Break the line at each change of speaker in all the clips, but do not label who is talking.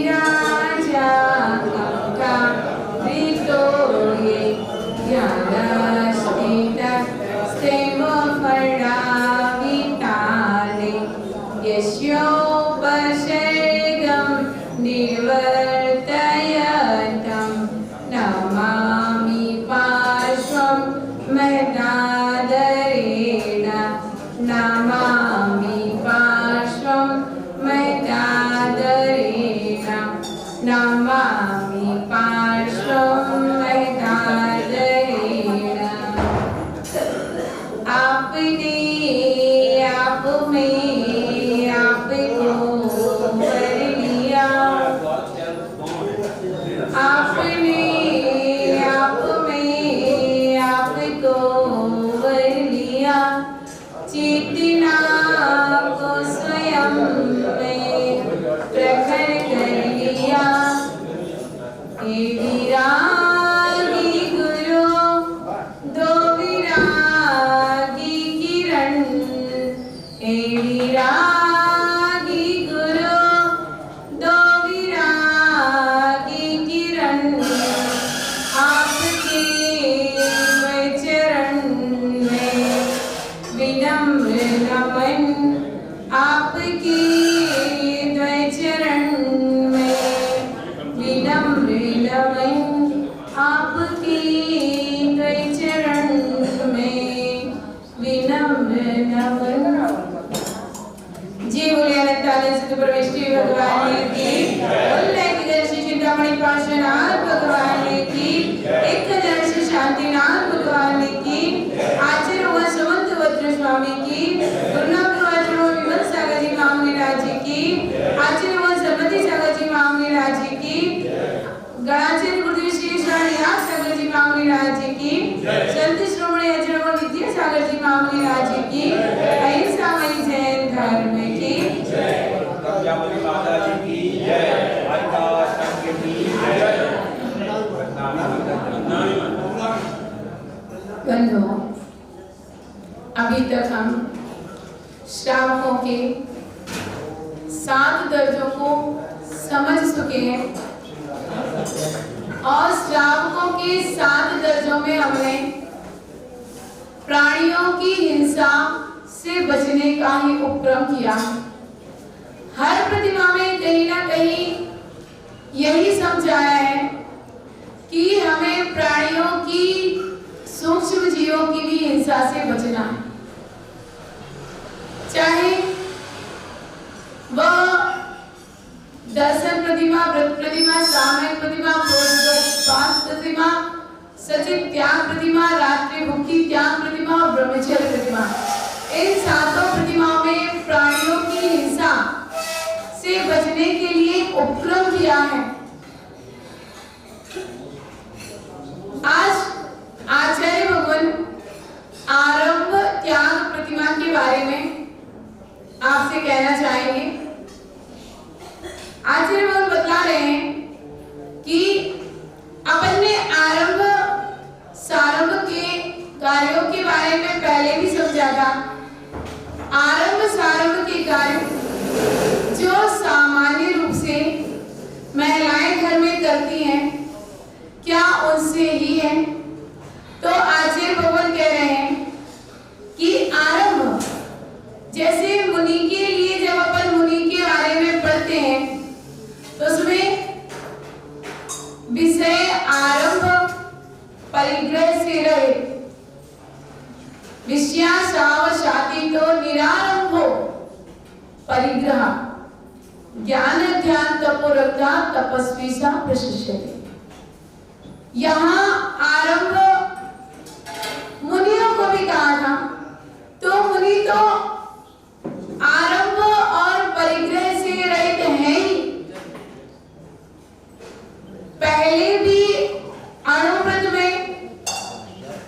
राजा का ऋतो ये ज्ञानस्थित स्तेम फलाविताने यस्योपसर्गं निर्वर्तयतं नमामि पार्श्वं महदादरेण नमामि पार्श्वं महदादरेण नमामि पार्श्वं महदादरेण आपने आप में आपको वर लिया आपने आप में आपको वर लिया चेतना को स्वयं में प्रखर कर लिया हे विरागी गुरु दो विरागी किरण हे विरागी गुरु दो विरागी किरण आपके चरण में विनम्र नमन आपके चरण में विनम्र नमन आपके चरण में विनम्र नमन। जी बोलिए अनंतानंद सिद्ध परमेश्वरी भगवान की श्री चिंतामणि पार्श्वनाथ भगवान की एक हजार से शांतिनाथ भगवान की आचार्य व समंत वज्र स्वामी की गुरुनाथ आचार्य विमल सागर जी मामले राज्य की आचार्य व समति सागर जी मामले राज्य की गणाचार्य गुरुदेव श्री शाहनियास सागर जी मामले राज्य की संत श्रोमणी आचार्य व विद्या सागर जी मामले राज्य की अहिंसामयी जैन धर्म की जय कमलामणि माता जी की जय आकाश संघ की जय। बंधुओं, अभी तक हम श्रावकों के 7 दर्जों को समझ चुके हैं और श्रावकों के 7 दर्जों में हमने प्राणियों की हिंसा से बचने का ही उपक्रम किया। हर प्रतिमा में कहीं ना कहीं यही समझाया है कि हमें प्राणियों की सूक्ष्म जीवों की भी हिंसा से बचना है, चाहे वह दर्शन प्रतिमा, व्रत प्रतिमा, सामयिक प्रतिमा, क्रोध प्रतिमा, सचित त्याग प्रतिमा, रात्रि भुक्ति त्याग प्रतिमा और ब्रह्मचर्य प्रतिमा, इन 7 प्रतिमाओं में प्राणियों की हिंसा से बचने के लिए उपक्रम किया है। आज आचार्य भगवान आरंभ त्याग प्रतिमा के बारे में आपसे कहना चाहेंगे। आचार्य भगवान बता रहे हैं कि अपन ने आरंभ सारंभ के कार्यों के बारे में पहले भी समझा था। आरंभ सारंभ के कार्य जो सामान्य रूप से महिलाएं घर में करती हैं, क्या उनसे ही है? तो आचार्य भगवान कह रहे हैं कि आरंभ जैसे मुनि के लिए जब अपन मुनि के बारे में पढ़ते हैं तो उसमें विषय आरंभ परिग्रह से रहे, विषयासावशाती तो निरारंभो परिग्रह ज्ञान ध्यान तपोरग्धा तपस्वी सा प्रशिष्यते। यहाँ आरंभ मुनियों को भी कहा था, तो मुनि तो आरंभ और परिग्रह से रहित हैं ही। पहले भी अणुव्रत में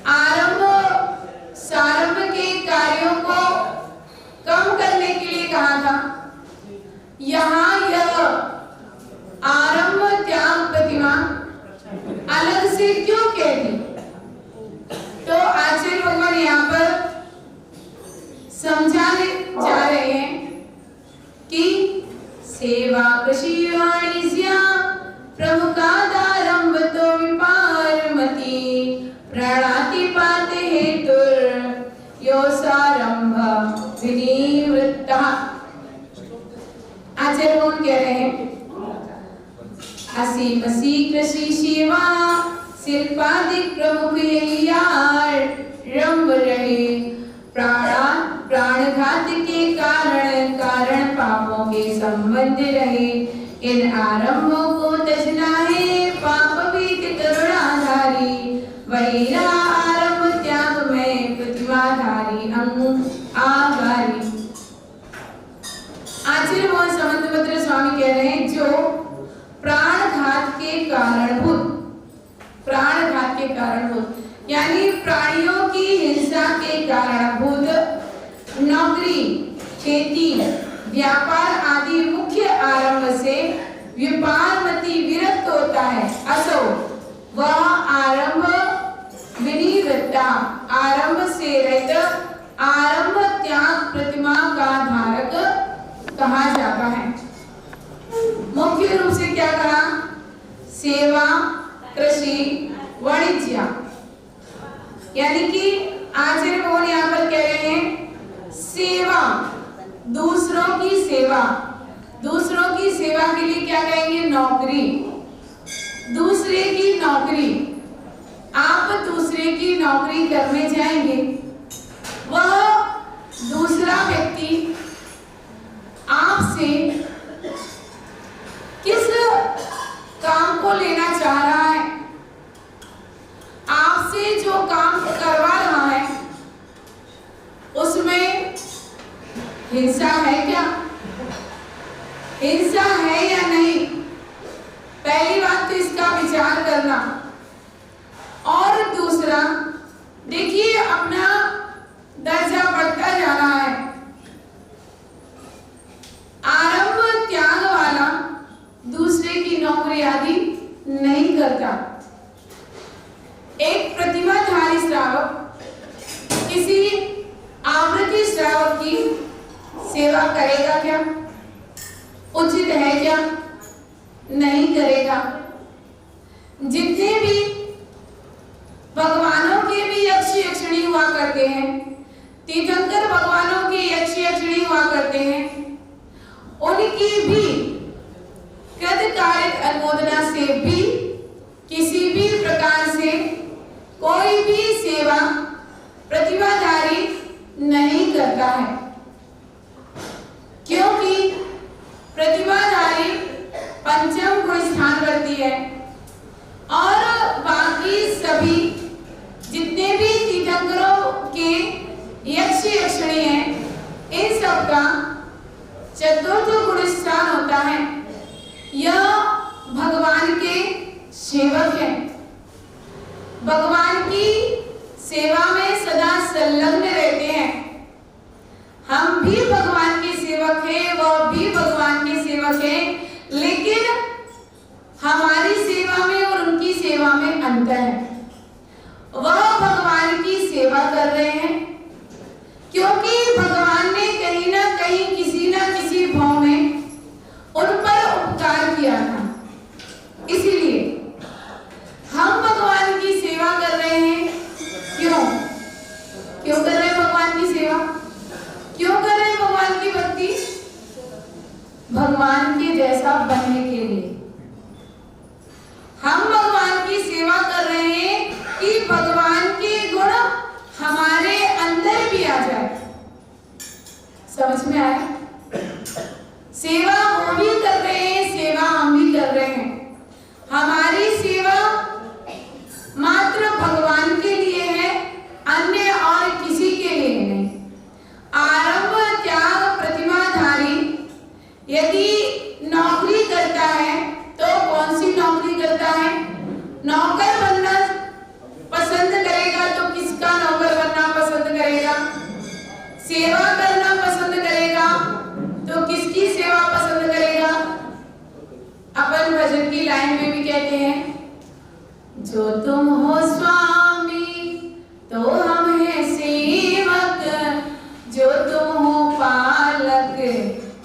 आरंभ सारंभ के कार्यों को कम करने के लिए कहा था। यहाँ यह आरंभ त्याग प्रतिमा अलग से क्यों कहती? तो आचार्य भगवान यहाँ पर प्रमुखादारंभ तो विपारमति प्रणातिपात हेतुर यो सारंभ विनिवृत्तः। आचार्य कौन कह रहे हैं? असी मसी कृषि सेवा शिल्पादिक प्रमुख यही आरंभ रहे। प्राणघात के कारण पापों के संबंध रहे। इन आरंभों को तजना है पाप बीत करुणाधारी। वही रहा आरंभ त्याग में प्रतिमाधारी अंग आगारी। आचार्य मोहन समंतभद्र स्वामी कह रहे हैं जो प्राणघात के कारणभूत यानी प्राणियों की हिंसा के कारणभूत नौकरी, खेती, व्यापार आदि मुख्य आरंभ से व्यापारमति विरक्त होता है। असो वह आरंभ विनिवृत्ता आरंभ से रहित आरंभ त्याग प्रतिमा का धारक कहा जाता है। मुख्य रूप से क्या कहा? सेवा, कृषि, वाणिज्य। यानी कि आचार्य मोहन यहाँ पर कह रहे हैं सेवा, दूसरों की सेवा के लिए क्या कहेंगे? नौकरी। दूसरे की नौकरी, आप दूसरे की नौकरी करने जाएंगे, वह दूसरा व्यक्ति आपसे किस काम को लेना चाह रहा है, आपसे जो काम करवा रहा है उसमें हिंसा है क्या? हिंसा है या नहीं? पहली बात तो इसका विचार करना। और दूसरा, देखिए अपना दर्जा बढ़ता जा रहा है। आरंभ त्याग वाला दूसरे की नौकरी आदि नहीं करता। एक प्रतिमाधारी श्रावक किसी आवृत्ति श्रावक की सेवा करेगा क्या? उचित है क्या? नहीं करेगा। जितने भी भगवानों के भी यक्ष यक्षिणी हुआ करते हैं, तीर्थंकर भगवानों के यक्ष यक्षिणी हुआ करते हैं, उनकी भी कृतकार्य अनुमोदना से भी किसी भी प्रकार से कोई भी सेवा प्रतिभाधारी नहीं करता है, क्योंकि प्रतिभाधारी पंचम गुण स्थान करती है और बाकी सभी जितने भी तीर्थंकरों के यक्ष यक्षिणी हैं, इन सब का चतुर्थ गुण स्थान होता है। यह भगवान के सेवक हैं, भगवान की सेवा में सदा संलग्न रहते हैं। हम भी भगवान के सेवक हैं, वह भी भगवान के सेवक हैं, लेकिन हमारी सेवा में और उनकी सेवा में अंतर है। वह भगवान की सेवा कर रहे हैं क्योंकि भगवान ने कहीं ना कहीं किसी ना किसी भाव में उन पर उपकार किया था, इसीलिए हम भगवान की सेवा कर रहे हैं। क्यों कर रहे हैं भगवान की सेवा? क्यों कर रहे हैं भगवान की भक्ति? भगवान के जैसा बनने के लिए हम भगवान की सेवा कर रहे हैं कि भगवान के गुण हमारे अंदर भी आ जाए। समझ में आया? सेवा वो भी कर रहे हैं, सेवा हम भी कर रहे हैं। हमारी सेवा मात्र भगवान के लिए है, अन्य और किसी के लिए नहीं। आरंभ त्याग प्रतिमाधारी यदि नौकरी करता है तो कौन सी नौकरी करता है? नौकर बनना पसंद करेगा तो किसका नौकर बनना पसंद करेगा? सेवा करना पसंद करेगा तो किसकी सेवा पसंद करेगा? अपन भजन की लाइन में भी कहते हैं, जो तुम हो स्वामी तो हम हैं सेवक, जो तुम हो पालक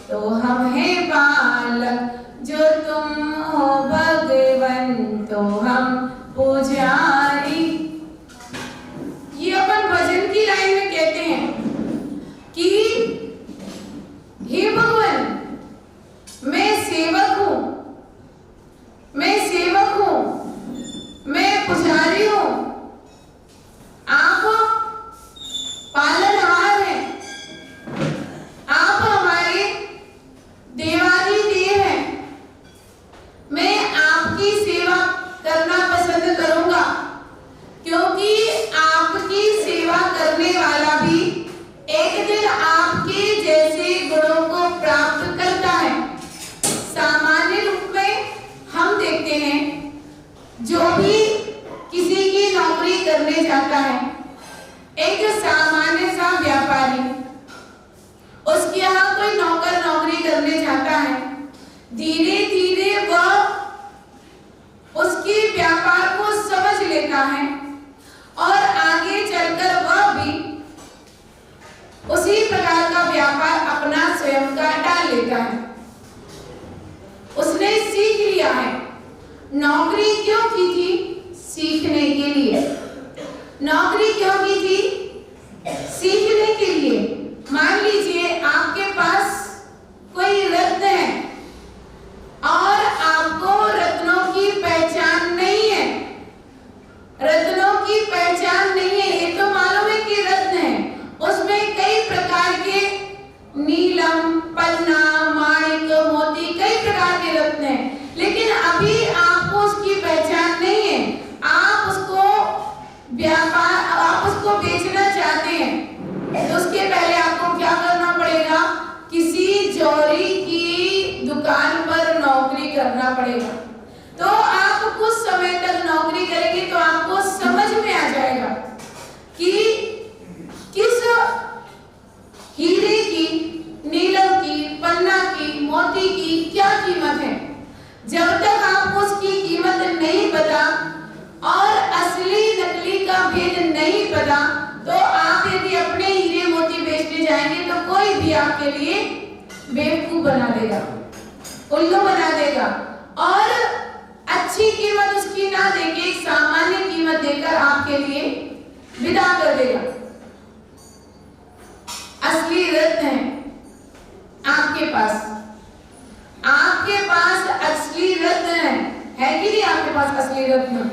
तो हम हैं बालक, जो तुम हो भगवान तो हम पुजारी। ये अपन भजन की लाइन में कहते हैं कि हे भगवान, मैं सेवक हूं, मैं सेवक हूं, मैं पुजारी हूं, आप पालनहार हैं, आप हमारे देवाधिदेव हैं। मैं आपकी सेवा करना पसंद करूंगा, क्योंकि आपकी सेवा करने वाला भी एक दिन आपके जैसे गुणों को प्राप्त करता है। सामान्य रूप में हम देखते हैं, जो भी किसी की नौकरी करने जाता है, एक सामान्य सा व्यापारी उसके यहाँ कोई नौकर नौकरी करने जाता है, धीरे धीरे वह उसके व्यापार को समझ लेता है और आगे चलकर वह भी उसी प्रकार का व्यापार अपना स्वयं का डाल लेता है। उसने सीख लिया है। नौकरी क्यों की थी? सीखने के लिए। नौकरी क्यों की थी? सीखने के लिए। मान लीजिए आपके पास कोई रत्न है और आपको रत्नों की पहचान नहीं है, रत्नों की पहचान नहीं है। ये तो मालूम है कि रत्न है, उसमें कई प्रकार के नीलम, पन्ना, माणिक, मोती, कई प्रकार के रत्न हैं, लेकिन अभी आपको उसकी पहचान नहीं है। आप उसको बेचना चाहते हैं, तो उसके पहले आपको क्या करना पड़ेगा? किसी जौहरी की दुकान पर नौकरी करना पड़ेगा। तो आप कुछ समय तक नौकरी करेंगे तो आपको समझ में आ जाएगा कि किस हीरे की, नीलम की, पन्ना की, मोती की क्या कीमत है। जब तक आपको उसकी कीमत नहीं पता और असली नकली का भेद नहीं पता, तो आप यदि अपने हीरे मोती बेचने जाएंगे तो कोई भी आपके लिए बेवकूफ बना देगा, उल्लू बना देगा और अच्छी कीमत उसकी ना देके सामान्य कीमत देकर आपके लिए विदा कर देगा। असली रत्न है आपके पास, आपके पास असली रत्न है कि नहीं? आपके पास असली रत्न,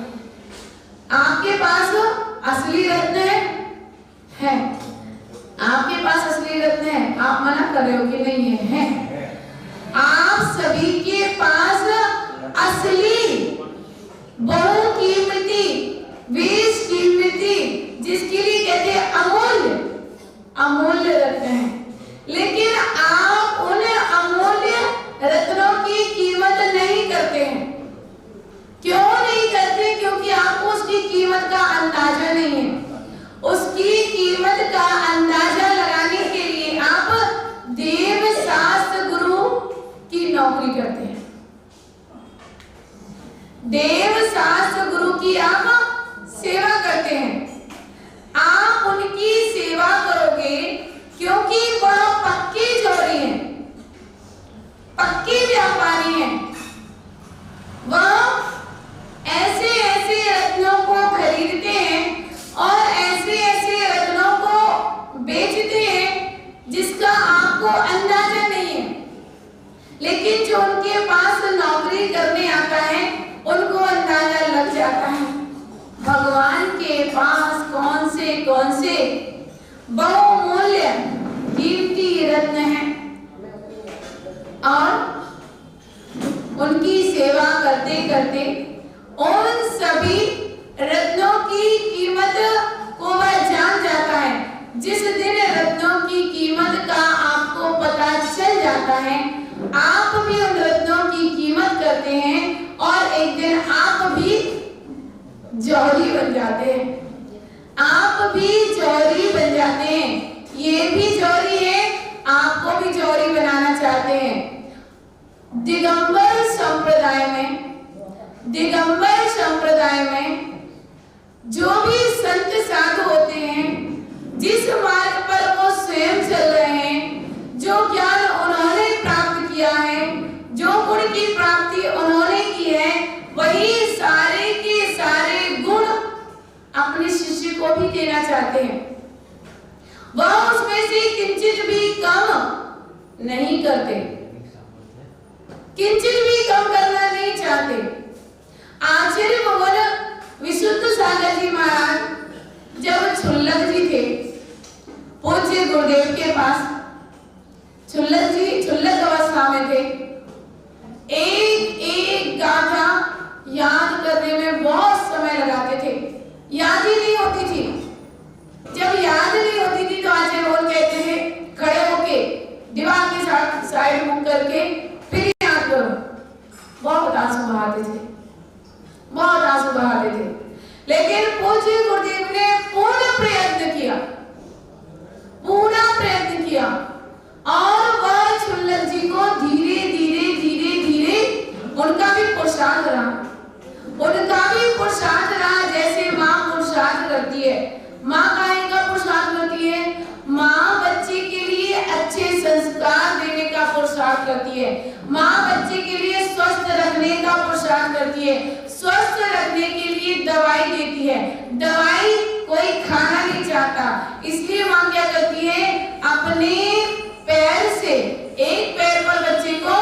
आपके पास असली रत्न है। आपके पास असली रत्न है। आप मना कर रहे हो कि नहीं है? आप सभी के पास असली बहुकीमती, बेशकीमती, जिसके लिए कहते हैं अमूल्य, अमूल्य रत्न है। लेकिन आप उन अमूल्य रत्नों की कीमत नहीं करते हैं। क्यों नहीं करते? क्योंकि आपको उसकी कीमत का अंदाजा नहीं है। उसकी कीमत का अंदाजा लगाने के लिए आप देव शास्त्र गुरु की नौकरी करते हैं। देव शास्त्र गुरु की आप सेवा करते हैं। आप उनकी सेवा करोगे क्योंकि वह पक्के जौहरी हैं, पक्के व्यापारी हैं। वह ऐसे ऐसे रत्नों को खरीदते हैं और ऐसे ऐसे रत्नों को बेचते हैं जिसका आपको अंदाजा नहीं है। लेकिन जो उनके पास नौकरी करने आता है उनको अंदाजा लग जाता है भगवान के पास कौन से बहुमूल्य कीमती रत्न हैं। और उनकी सेवा करते करते उन सभी रत्नों की कीमत को वह जान जाता है। जिस दिन रत्नों की कीमत का आपको पता चल जाता है, आप भी उन रत्नों की कीमत करते हैं और एक दिन आप भी जौहरी बन जाते हैं। आप भी जौहरी बन जाते हैं। ये भी जौहरी है, आपको भी जौहरी बनाना चाहते हैं। दिगंबर संप्रदाय में जो भी संत साधु होते हैं, जिस मार्ग पर वो स्वयं चल रहे हैं, जो ज्ञान उन्होंने प्राप्त किया है, जो गुण की प्राप्ति उन्होंने की है, वही सारे देना चाहते हैं, वह उसमें से किंचित भी कम नहीं करते, किंचित भी कम करना नहीं चाहते। आचार्य भगवान विशुद्ध सागर जी महाराज जब छुल्लक जी थे पूज्य गुरुदेव के पास, छुल्लक जी छुल्लक अवस्था में थे, एक एक गाथा याद करने में बहुत समय लगाते थे, याद ही नहीं होती थी। जब याद नहीं होती थी तो आचार्य बोल कहते थे खड़े होके दीवार के साथ साइड मुख करके फिर याद करो। बहुत आंसू बहाते थे, बहुत आंसू बहाते थे, लेकिन पूज्य गुरुदेव ने पूर्ण प्रयत्न किया, पूरा प्रयत्न किया और वह छुल्लक जी को धीरे धीरे धीरे धीरे उनका भी पुरुषार्थ रहा, उनका भी पुरुषार्थ रहा। जैसे माँ पुरुषार्थ करती है, माँ काहे का पुरुषार्थ करती है? माँ बच्चे के लिए अच्छे संस्कार देने का पुरुषार्थ करती है, माँ बच्चे के लिए स्वस्थ रखने का पुरुषार्थ करती है, स्वस्थ रखने के लिए दवाई देती है। दवाई कोई खाना नहीं चाहता, इसलिए माँ क्या करती है? अपने पैर से एक पैर पर बच्चे को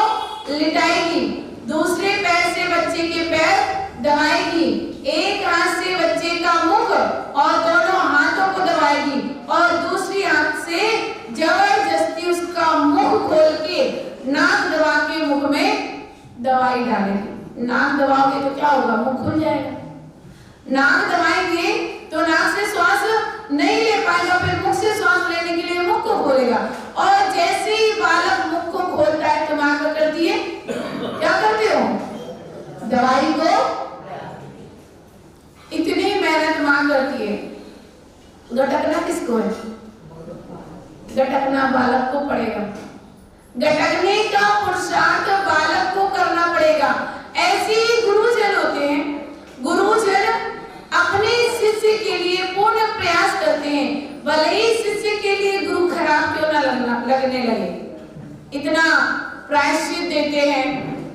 लिटाएगी, दूसरे पैर से बच्चे के पैर दबाएगी, एक हाथ से बच्चे का मुख और दोनों हाथों को दबाएगी और दूसरी हाथ से जबरदस्ती उसका मुख खोल के नाक दबा के मुख में दवाई डालेगी। नाक दबाओगे तो क्या होगा? मुख खुल जाएगा। नाक दबाएंगे तो नाक से श्वास नहीं ले पाएगा, फिर मुख से श्वास लेने के लिए मुख को खोलेगा। और जैसे ही बालक मुख को खोलता है तो माँ क्या करती है? क्या करते हो? दवाई को इतनी मेहनत मां करती है। गटकना किसको है? गटकना बालक को पड़ेगा, गटकने का पुरुषार्थ बालक को करना पड़ेगा। ऐसे ही गुरुजन होते हैं, गुरुजन अपने शिष्य के लिए पूर्ण प्रयास करते हैं, भले ही शिष्य के लिए गुरु खराब क्यों ना लगने लगे, इतना प्रायश्चित देते हैं,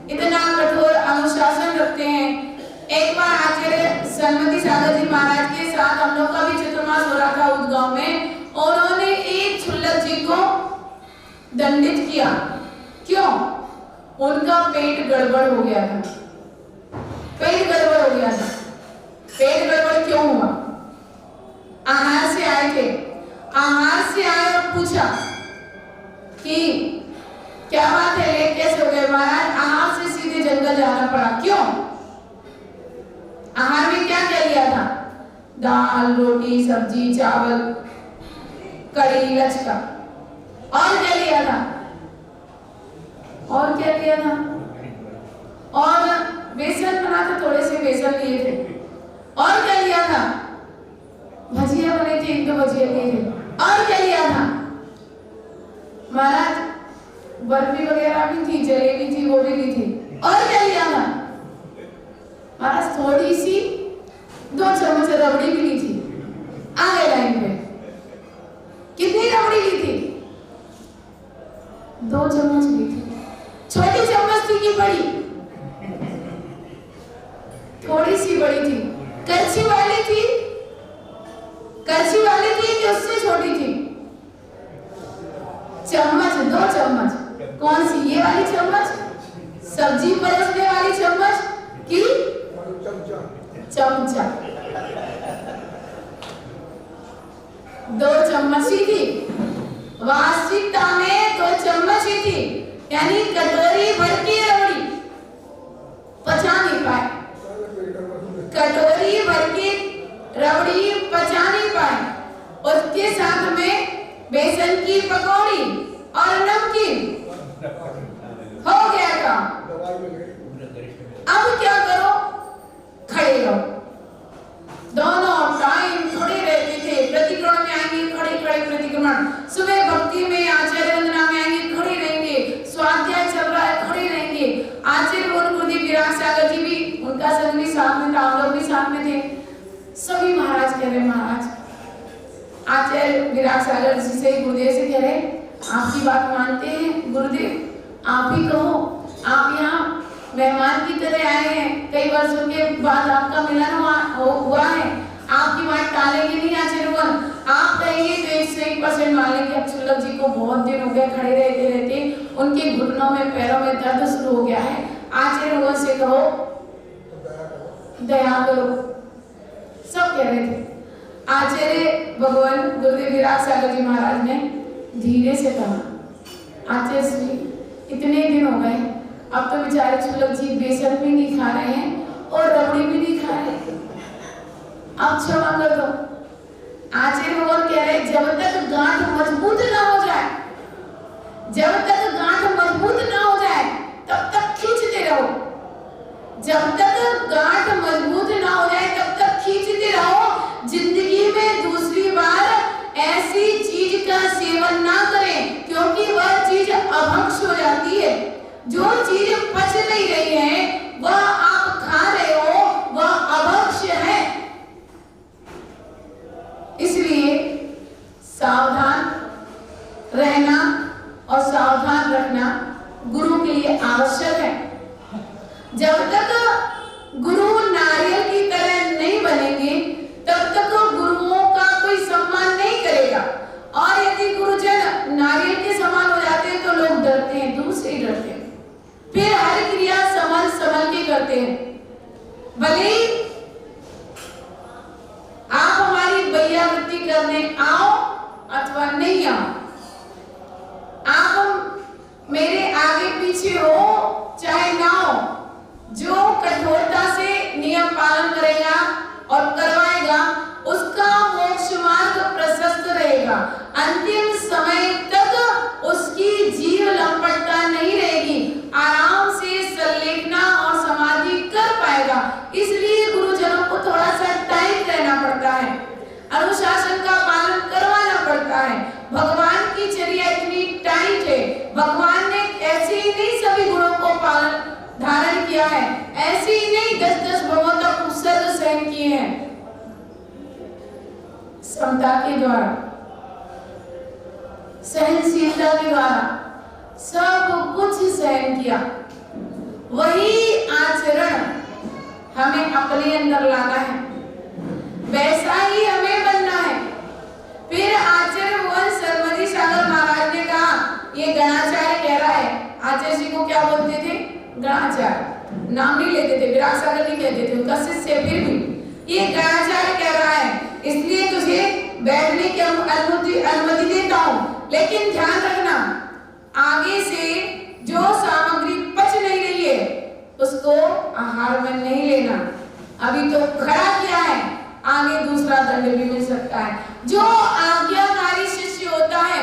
इतना कठोर अनुशासन रखते हैं। एक बार आचार्य सन्मति सागर जी महाराज के साथ हम लोग का भी चतुर्मास हो रहा था उदगांव में, और उन्होंने एक छुल्लक जी को दंडित किया। क्यों? उनका पेट गड़बड़ हो गया था, पेट गड़बड़ हो गया था। पेट गड़बड़ क्यों हुआ? आहार से आए थे, आहार से आए और पूछा कि क्या बात है, लेट कैसे हो गए महाराज? आहार से सीधे जंगल जाना पड़ा। क्यों? आहार में क्या क्या लिया था? दाल, रोटी, सब्जी, चावल, कड़ी, लचका, और क्या लिया था? और क्या लिया था? और बेसन बना था, थोड़े से बेसन लिए थे। और क्या लिया था? भजिया बने थे, एक दो भजिया लिए थे। और क्या लिया था? महाराज बर्फी वगैरह भी थी, जलेबी थी, वो भी ली थी। और क्या लिया था? महाराज थोड़ी सी 2 चम्मच रबड़ी भी ली थी। आगे लाइन पे कितनी रबड़ी ली थी? 2 चम्मच ली थी। छोटी चम्मच थी कि बड़ी? थोड़ी सी बड़ी थी। करछी वाली थी? करछी वाली थी कि उससे छोटी थी? चम्मच, 2 चम्मच। कौन सी? ये वाली चम्मच, सब्जी परोसने वाली चम्मच की चमचा? 2 चम्मच ही थी। वास्तविकता में 2 चम्मच ही थी, यानी कटोरी भर की रबड़ी पचा नहीं पाए, कटोरी भर की रबड़ी पचा नहीं पाए। उसके साथ में बेसन की पकौड़ी और नमकीन, हो गया काम। अब क्या करो? खड़े रहो। दोनों टाइम खड़े रहते थे, प्रतिक्रमण में आएंगे खड़े खड़े प्रतिक्रमण, सुबह भक्ति में आचार्य वंदना में आएंगे खड़े रहेंगे, स्वाध्याय चल रहा है खड़े रहेंगे। आचार्य गुरुदेव विराट सागर जी भी, उनका संग भी साथ में था, हम लोग भी साथ में थे। सभी महाराज कह रहे, महाराज आचार्य विराट सागर जी से गुरुदेव से कह रहे, आपकी बात मानते हैं गुरुदेव, आप ही कहो, आप यहाँ मेहमान की तरह आए हैं, कई वर्षों के बाद आपका मिलन हुआ है, आपकी बात टालेंगे नहीं आचार्यगण। आप कहेंगे तो 101% मान लेंगे अब शुल्लक जी को बहुत दिन हो गए खड़े रहते रहते, उनके घुटनों में पैरों में दर्द शुरू हो गया है। आचार्यगण से कहो दया करो, सब कह रहे थे। आचार्य भगवान गुरुदेव विराट सागर जी महाराज ने धीरे से कहा, आचार्य श्री इतने दिन हो गए, अब तो बेचारे शुल्लक जी बेसन भी नहीं खा रहे हैं और रबड़ी भी नहीं खा रहे, अब क्षमा कर दो। आचार्य भगवान कह रहे जब तक गांठ मजबूत ना हो जाए, जब तक गांठ मजबूत ना हो जाए तब तक खींचते रहो, जब तक गांठ मजबूत ना हो जाए तब तक खींचते रहो। जिंदगी में दूसरी बार ऐसी चीज का सेवन ना करें, क्योंकि वह चीज अभक्ष हो जाती है। जो चीज पच नहीं रही है वह आप खा रहे हो, वह अभक्ष है। इसलिए सावधान रहना और सावधान रखना गुरु के लिए आवश्यक है। जब तक गुरु नारियल की तरह नहीं बनेंगे तब तक गुरुओं का कोई सम्मान नहीं करेगा, और यदि गुरुजन नारियल के समान हो जाते हैं तो लोग डरते हैं, दूर से ही डरते हैं, फिर हर क्रिया संभल संभल के करते हैं। भले ही आप हमारी बैयावृत्ति करने आओ अथवा नहीं आओ, आप मेरे आगे पीछे हो चाहे ना हो, जो कठोरता से नियम पालन करेगा और करवाएगा उसका मोक्ष मार्ग प्रशस्त रहेगा। अंतिम समय तक उसकी जीव लंपटता नहीं रहेगी, आराम से संलेखना और समाधि कर पाएगा। इसलिए गुरुजनों को थोड़ा सा टाइट रहना पड़ता है, अनुशासन का पालन करवाना पड़ता है। भगवान की चर्या इतनी टाइट है, भगवान ने ऐसे ही नहीं सभी गुणों को पालन धारण किया है, ऐसे ही नहीं 10-10 भवों तक उत्सर्ग सहन किए हैं। समता के द्वारा, सहनशीलता के द्वारा सब कुछ सहन किया। वही आचरण हमें अपने अंदर लाना है, वैसा ही हमें बनना है। फिर आचार्य भगवान सरमदी सागर महाराज ने कहा, ये गणाचार्य कह रहा है। आचार्य जी को क्या बोलते थे? गणाचार्य, नाम नहीं लेते थे, विराट सागर नहीं कहते थे, उनका शिष्य। फिर भी ये गणाचार्य कह रहा है, इसलिए तुझे बैठने की अनुमति देता हूँ, लेकिन ध्यान रखना आगे से जो सामग्री पच नहीं रही है उसको आहार में नहीं लेना। अभी तो खड़ा किया है, आगे दूसरा दंड भी मिल सकता है। जो आज्ञाकारी शिष्य होता है,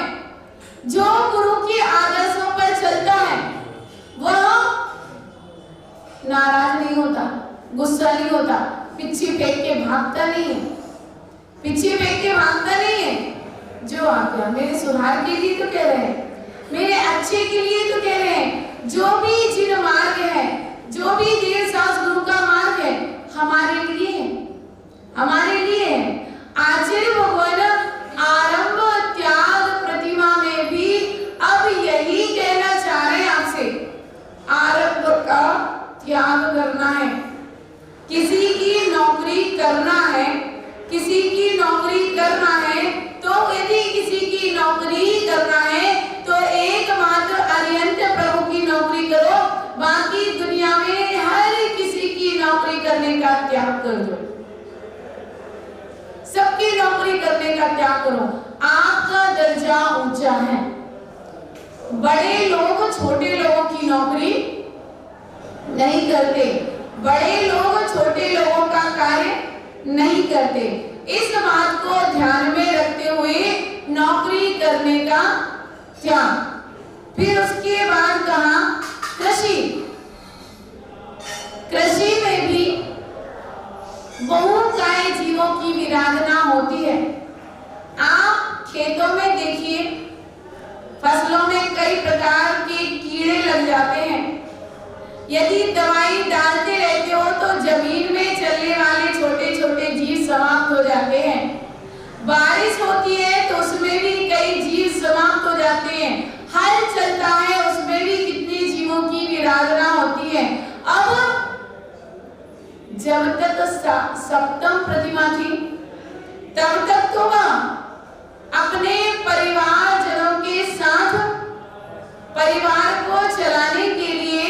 जो गुरु के आदर्शों पर चलता है, वह नाराज नहीं होता, गुस्सा नहीं होता, पीछे फेंक के भागता नहीं है, पीछे फेंक के भागता नहीं है। जो आज्ञा मेरे सुधार के लिए तो कह रहे हैं, मेरे अच्छे के लिए तो कह रहे हैं। जो भी जिन मार्ग है, जो भी देर सास गुरु का मार्ग है, हमारे लिए है, हमारे लिए है। आचार्य भगवान आरंभ त्याग प्रतिमा में भी अब यही कहना चाह रहे हैं आपसे, आरंभ का त्याग करना है। किसी की नौकरी करना है, किसी की नौकरी करना है, तो यदि किसी की नौकरी करना है तो एकमात्र अरिहंत प्रभु की नौकरी करो, बाकी दुनिया में हर किसी की नौकरी करने का त्याग कर दो, सबकी नौकरी करने का त्याग करो। आपका दर्जा ऊंचा है, बड़े लोग छोटे लोगों की नौकरी नहीं करते, बड़े लोग छोटे लोगों का कार्य नहीं करते। इस बात को ध्यान में रखते हुए नौकरी करने का त्याग। फिर उसके बाद कहा कृषि, कृषि में भी बहुकाय जीवों की विराधना होती है। आप खेतों में देखिए, फसलों में कई प्रकार के कीड़े लग जाते हैं। यदि दवाई डालते रहते हो तो जमीन में चलने वाले छोटे छोटे जीव समाप्त हो जाते हैं। बारिश होती है तो उसमें भी कई जीव समाप्त हो जाते हैं। हल चलता है उसमें भी कितने जीवों की विराधना होती है। अब जब तक सप्तम प्रतिमा थी तब तक तो वह अपने परिवारजनों के साथ परिवार को चलाने के लिए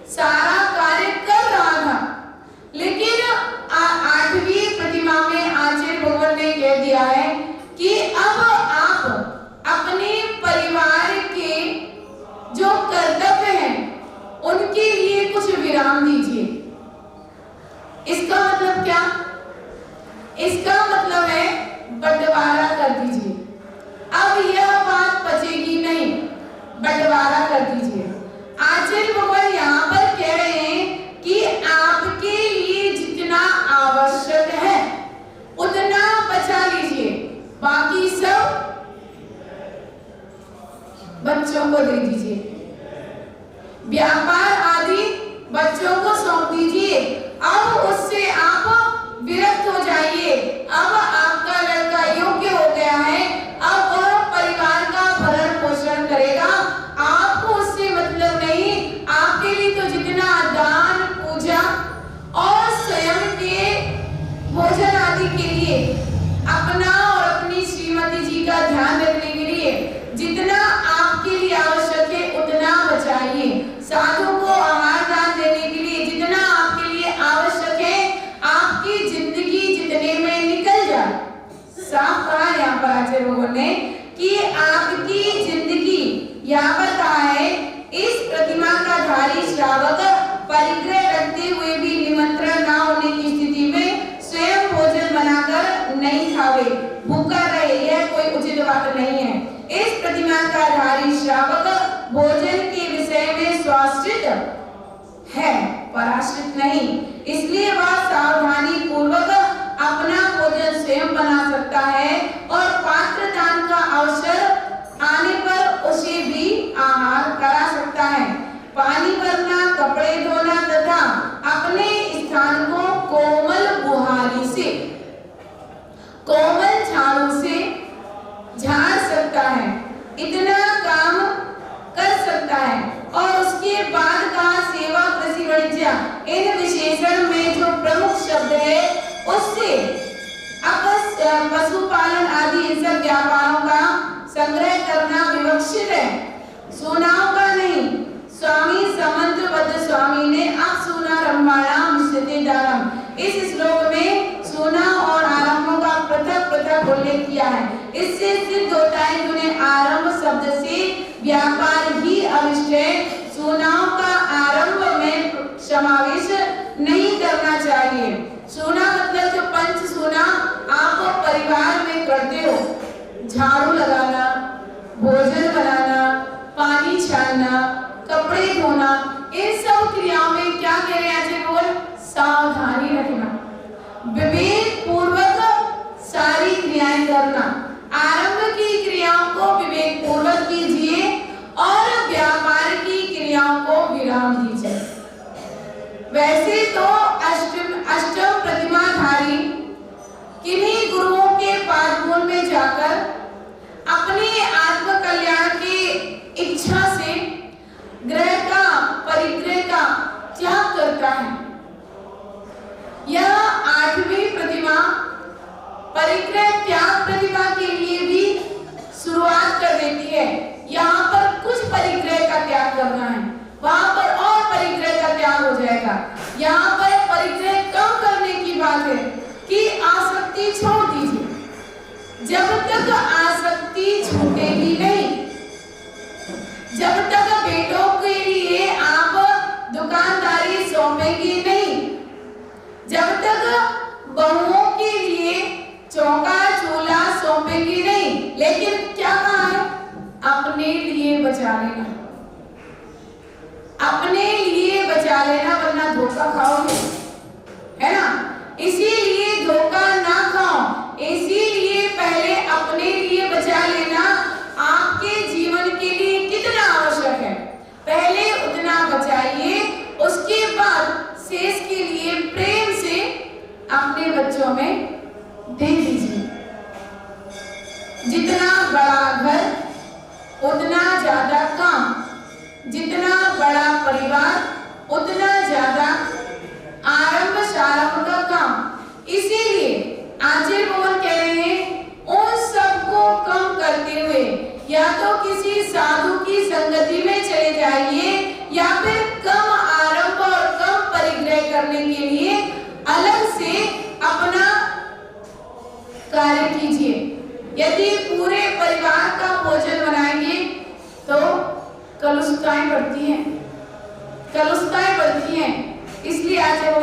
सारा कार्य कर रहा था। लेकिन 8वीं प्रतिमा में आचार्य भगवान ने कह दिया है कि अब आप अपने परिवार के जो कर्तव्य हैं उनके लिए कुछ विराम दीजिए। इसका मतलब क्या? इसका मतलब है बंटवारा कर दीजिए। अब यह बात बचेगी नहीं, बंटवारा कर दीजिए। आचार्य भगवान यहाँ पर कह रहे हैं कि आपके लिए जितना आवश्यक है उतना बचा लीजिए, बाकी सब बच्चों को दे दीजिए। व्यापार आदि बच्चों को सौंप दीजिए। अब उससे आप विरक्त हो जाइए। अब आपका लड़का योग्य हो गया है, अब वह परिवार का भरण पोषण करेगा, आपको उससे मतलब नहीं। आपके लिए तो जितना दान पूजा और स्वयं के भोजन आदि के लिए, अपना और अपनी श्रीमती जी का ध्यान रखने के लिए जितना आपके लिए आवश्यक है उतना बचाइए। साधु को आहार दान देने के लिए जितना आपके लिए आवश्यक है, आपकी जिंदगी जितने में निकल जाए। साफ कहा यहाँ पर आचार्य भगवान ने कि आपकी जिंदगी, यहाँ पर कहा है इस प्रतिमा का धारी श्रावक परिग्रह रखते हुए भी निमंत्रण न होने की स्थिति में स्वयं भोजन बनाकर नहीं खावे, भूखा रहे, यह कोई उचित बात नहीं है। इस प्रतिमा का धारी श्रावक भोजन के विषय में स्वाश्रित है, पराश्रित नहीं। इसलिए वह सावधानी पूर्वक अपना भोजन स्वयं बना सकता है और पात्र दान का अवसर आने पर उसे भी आहार करा सकता है। पानी भरना, कपड़े धोना तथा अपने स्थान को कोमल बुहारी से, कोमल झाड़ू से झाड़ सकता है, इतना काम कर सकता है। और उसके बाद का सेवा, कृषि, वाणिज्य, इन विशेषण में जो प्रमुख शब्द है उससे पशुपालन आदि इन सब व्यापारों का संग्रह करना विवक्षित है, सुनाओं का नहीं। स्वामी समंतबद्ध स्वामी ने असूना रंभाणाम मिश्रिते दानम, इस श्लोक में सुना और आरंभों का पृथक पृथक उल्लेख किया है। इससे सिद्ध होता है कि उन्हें आरंभ शब्द से व्यापार ही अविष्ट है, सुनाओं का आरंभ में समावेश नहीं करना चाहिए। सुना मतलब जो पंच सुना आप परिवार में करते हो, झाड़ू लगाना, भोजन बनाना, पानी छानना, कपड़े धोना, इन सब क्रियाओं में क्या कह रहे हैं बोल? सावधानी रखना, विवेक पूर्वक सारी क्रियाएं करना। आरंभ की क्रियाओं को विवेक पूर्वक कीजिए और व्यापार की क्रियाओं को विराम दीजिए। वैसे तो अष्टम प्रतिमाधारी किन्हीं गुरुओं के पादमूल में जाकर अपने आत्म कल्याण की इच्छा से ग्रह का परिग्रह का त्याग करता है। यह 8वीं प्रतिमा परिग्रह त्याग प्रतिमा के लिए भी शुरुआत कर देती है। यहाँ पर कुछ परिग्रह का त्याग करना है, वहां पर और परिग्रह का त्याग हो जाएगा। यहाँ पर परिग्रह कम करने की बात है कि आसक्ति छोड़ दीजिए। जब तक आसक्ति छूटेगी नहीं, जब तक बेटों के लिए आप दुकानदारी सौंपेंगे नहीं, जब तक बहुओं के लिए चौका चूल्हा सौंपेंगे नहीं। लेकिन क्या कहा है? अपने लिए बचा लेना, अपने लिए बचा लेना, वरना धोखा खाओगे, है ना। इसीलिए धोखा ना खाओ, इसीलिए पहले अपने लिए बचा लेना। आपके जीवन के लिए कितना आवश्यक है पहले उतना बचाइए, उसके बाद शेष के लिए प्रेम से अपने बच्चों में दे दीजिए। जितना बड़ा घर उतना ज्यादा काम, जितना बड़ा परिवार उतना ज्यादा आरंभ शारंभ का काम। इसीलिए आचार्य भगवान कह रहे हैं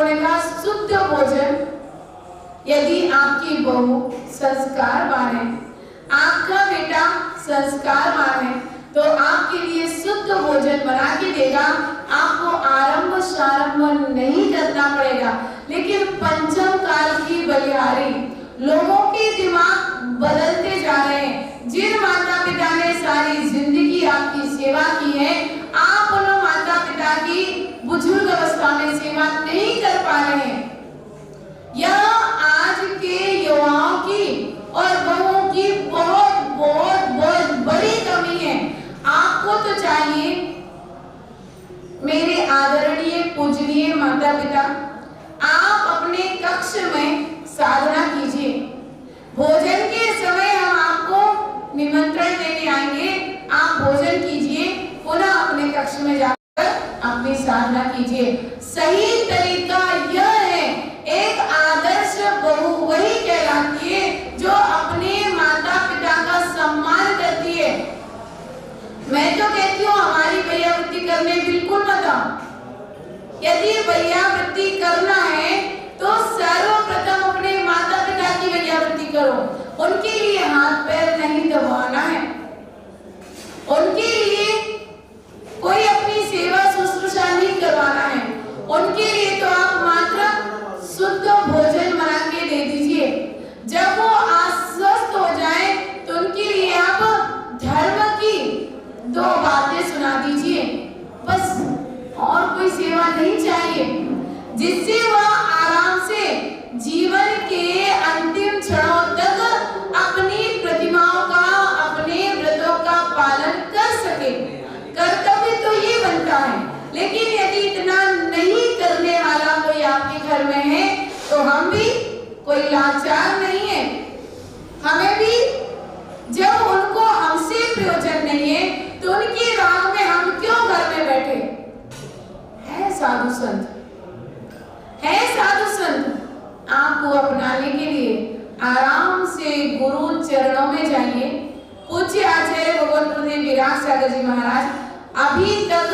लोगों ने कहा शुद्ध भोजन, यदि आपकी बहू संस्कारवान है, आपका बेटा संस्कारवान है, तो आपके लिए शुद्ध भोजन बना के देगा। आपको आरंभ शारंभ नहीं करना पड़ेगा। लेकिन पंचम काल की बलिहारी, लोगों के दिमाग बदलते जा रहे हैं। जिन माता पिता ने सारी जिंदगी आपकी सेवा की है, आप उन माता पिता की बुजुर्ग अवस्था में सेवा नहीं कर पा रहे हैं। यह आज के युवाओं की और बहुओं की बहुत बहुत बहुत बड़ी कमी है। आपको तो चाहिए, मेरे आदरणीय पूजनीय माता पिता, आप अपने कक्ष में साधना कीजिए। भोजन के समय हम आपको निमंत्रण देने आएंगे, आप भोजन कीजिए, पुनः अपने कक्ष में जाकर अपनी साधना कीजिए। सही तरीका यह है, एक आदर्श बहू वही कहलाती है जो अपने माता पिता का सम्मान करती है। मैं तो कहती हूँ हमारी वैयावृत्ति करने बिल्कुल मत आओ। यदि वैयावृत्ति करना है तो सर्वप्रथम अपने माता पिता की वैयावृत्ति करो। उनके लिए हाथ पैर नहीं दबाना है, उनके लिए कोई अपनी सेवा शुश्रूषा नहीं करवाना है। उनके लिए तो आप मात्र शुद्ध भोजन बना के दे दीजिए। जब वो आश्वस्त हो जाए तो उनके लिए आप धर्म की 2 बातें सुना दीजिए, बस। और कोई सेवा नहीं चाहिए, जिससे वह आराम से जीवन के अंतिम क्षणों तक अपनी प्रतिमाओं का, अपने व्रतों का पालन कर सके। कर्तव्य तो ये बनता है। लेकिन यदि इतना नहीं करने वाला कोई आपके घर में है तो हम भी कोई लाचार नहीं है। हमें भी जब उनको हमसे प्रयोजन नहीं है तो उनकी राह में हम क्यों घर में बैठे? है साधु संत, है साधु संत। आपको अपनाने के लिए आराम से गुरु चरणों में जाइए। पूज्य आचार्य भगवान प्रदेव विराट सागर जी महाराज अभी तक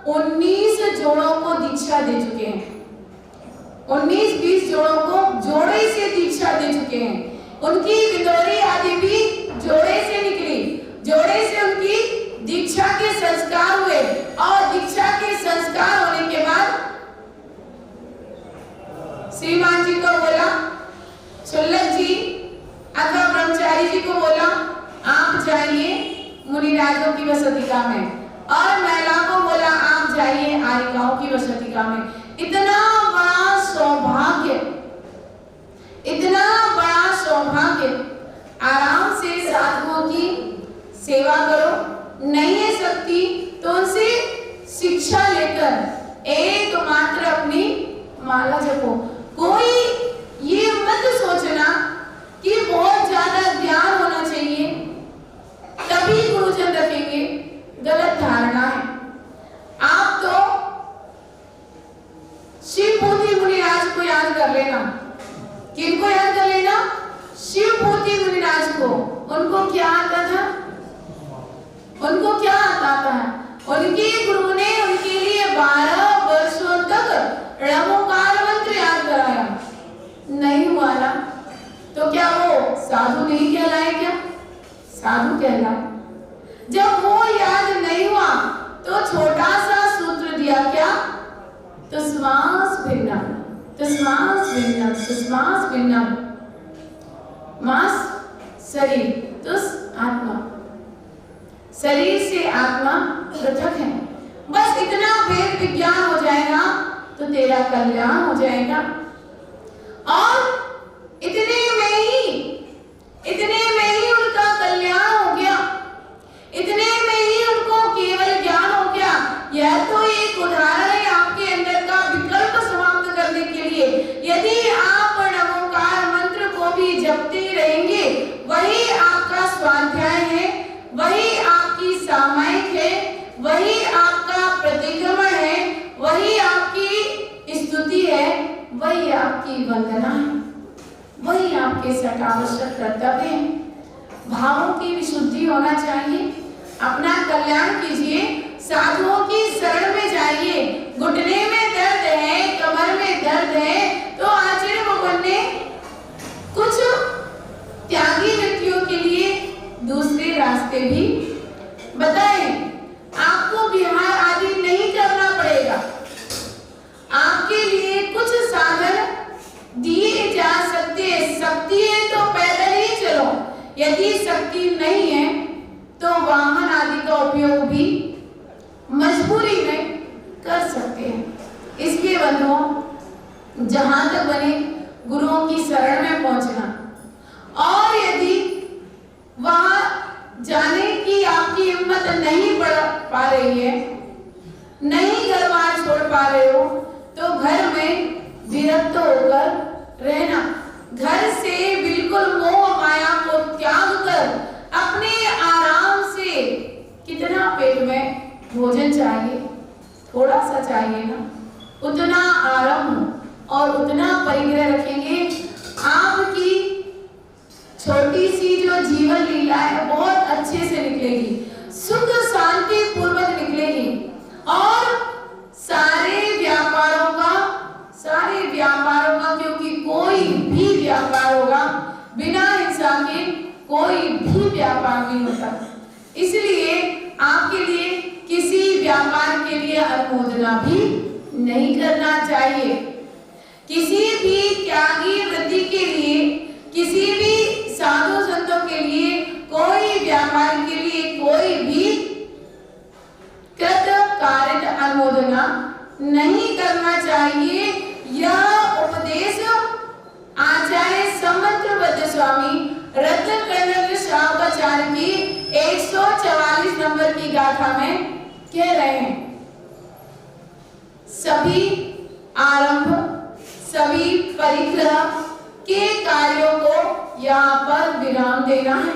19 जोड़ों को दीक्षा दे चुके हैं। 19-20 जोड़ों को जोड़े से दीक्षा दे चुके हैं। उनकी विदोरी आदि भी जोड़े से निकली, जोड़े से उनकी दीक्षा के संस्कार हुए और दीक्षा के संस्कार होने के बाद श्रीमान जी को बोला, शुल्लक जी अथवा ब्रह्मचारी जी को बोला, आप जाइए मुनिराजों की वसतिका में, और महिला को बोला आप जाइए आर्यिकाओं की वसतिका में। इतना बड़ा सौभाग्य, इतना बड़ा सौभाग्य। आराम से साधुओं की सेवा करो। नहीं है सकती तो उनसे शिक्षा लेकर एकमात्र अपनी माला जपो। कोई ये मत सोचना कि बहुत ज्यादा ज्ञान होना चाहिए तभी गुरुजन रखेंगे, गलत धारणा है। आप तो शिवभूति मुनिराज को याद कर लेना। किनको याद कर लेना? शिवभूति मुनिराज को। उनको क्या आता था? उनको क्या आता था? उनके गुरु ने उनके लिए 12 वर्षों तक णमोकार मंत्र याद कराया। नहीं हुआ ना तो क्या वो साधु नहीं कहलाए? क्या साधु कहलाए? जब वो याद नहीं हुआ तो छोटा सा सूत्र दिया, क्या? तुष्मास भिन्नम, तुष्मास भिन्नम, तुष्मास भिन्नम। मास शरीर, तुस आत्मा। शरीर से आत्मा पृथक है। बस इतना वेद विज्ञान हो जाएगा तो तेरा कल्याण हो जाएगा। और इतने में ही उनका कल्याण हो गया, इतने में ही उनको केवल ज्ञान हो गया। यह तो एक उदाहरण है आपके अंदर का विकल्प समाप्त करने के लिए। यदि आप नमोकार मंत्र को भी जपते रहेंगे, वही आपका स्वाध्याय है, वही आपकी सामायिक है, वही आपका प्रतिक्रमण है, वही आपकी स्तुति है, वही आपकी वंदना है, वही आपके सटावश्यक कर्तव्य है। भावों की विशुद्धि होना चाहिए। अपना कल्याण कीजिए, साधुओं की शरण में जाइए। घुटने में दर्द है, कमर में दर्द शक्ति नहीं है तो वाहन आदि का उपयोग भी मजबूरी में कर सकते हैं। इसलिए बंधुओं, जहां तक बने गुरुओं की शरण में पहुंचना, और यदि वहां जाने की आपकी हिम्मत नहीं पड़ पा रही है, नहीं घर बार छोड़ पा रहे हो, तो घर में विरक्त होकर रहना। घर से बिल्कुल मोह माया को त्याग कर अपने आराम से, कितना पेट में भोजन चाहिए, थोड़ा सा चाहिए ना, उतना आराम और उतना परिग्रह रखेंगे, आपकी छोटी सी जो जीवन लीला है बहुत अच्छे से निकलेगी, सुख शांति पूर्वक निकलेगी, और सारे व्यापारों का क्योंकि कोई भी व्यापार होगा बिना हिंसा के कोई भी व्यापार नहीं होता। इसलिए आपके लिए किसी व्यापार के लिए अनुमोदना भी नहीं करना चाहिए। किसी भी त्यागी वृत्ति के लिए, किसी भी साधु संतों के लिए, कोई व्यापार के लिए कोई भी कृत कार्य अनुमोदना नहीं करना चाहिए। यह उपदेश आचार्य समंत्रबद्ध स्वामी रत्न कर्ण श्रावकाचार्य की 144 नंबर की गाथा में कह रहे हैं। सभी आरंभ, सभी परिग्रह के कार्यों को यहाँ पर विराम देना है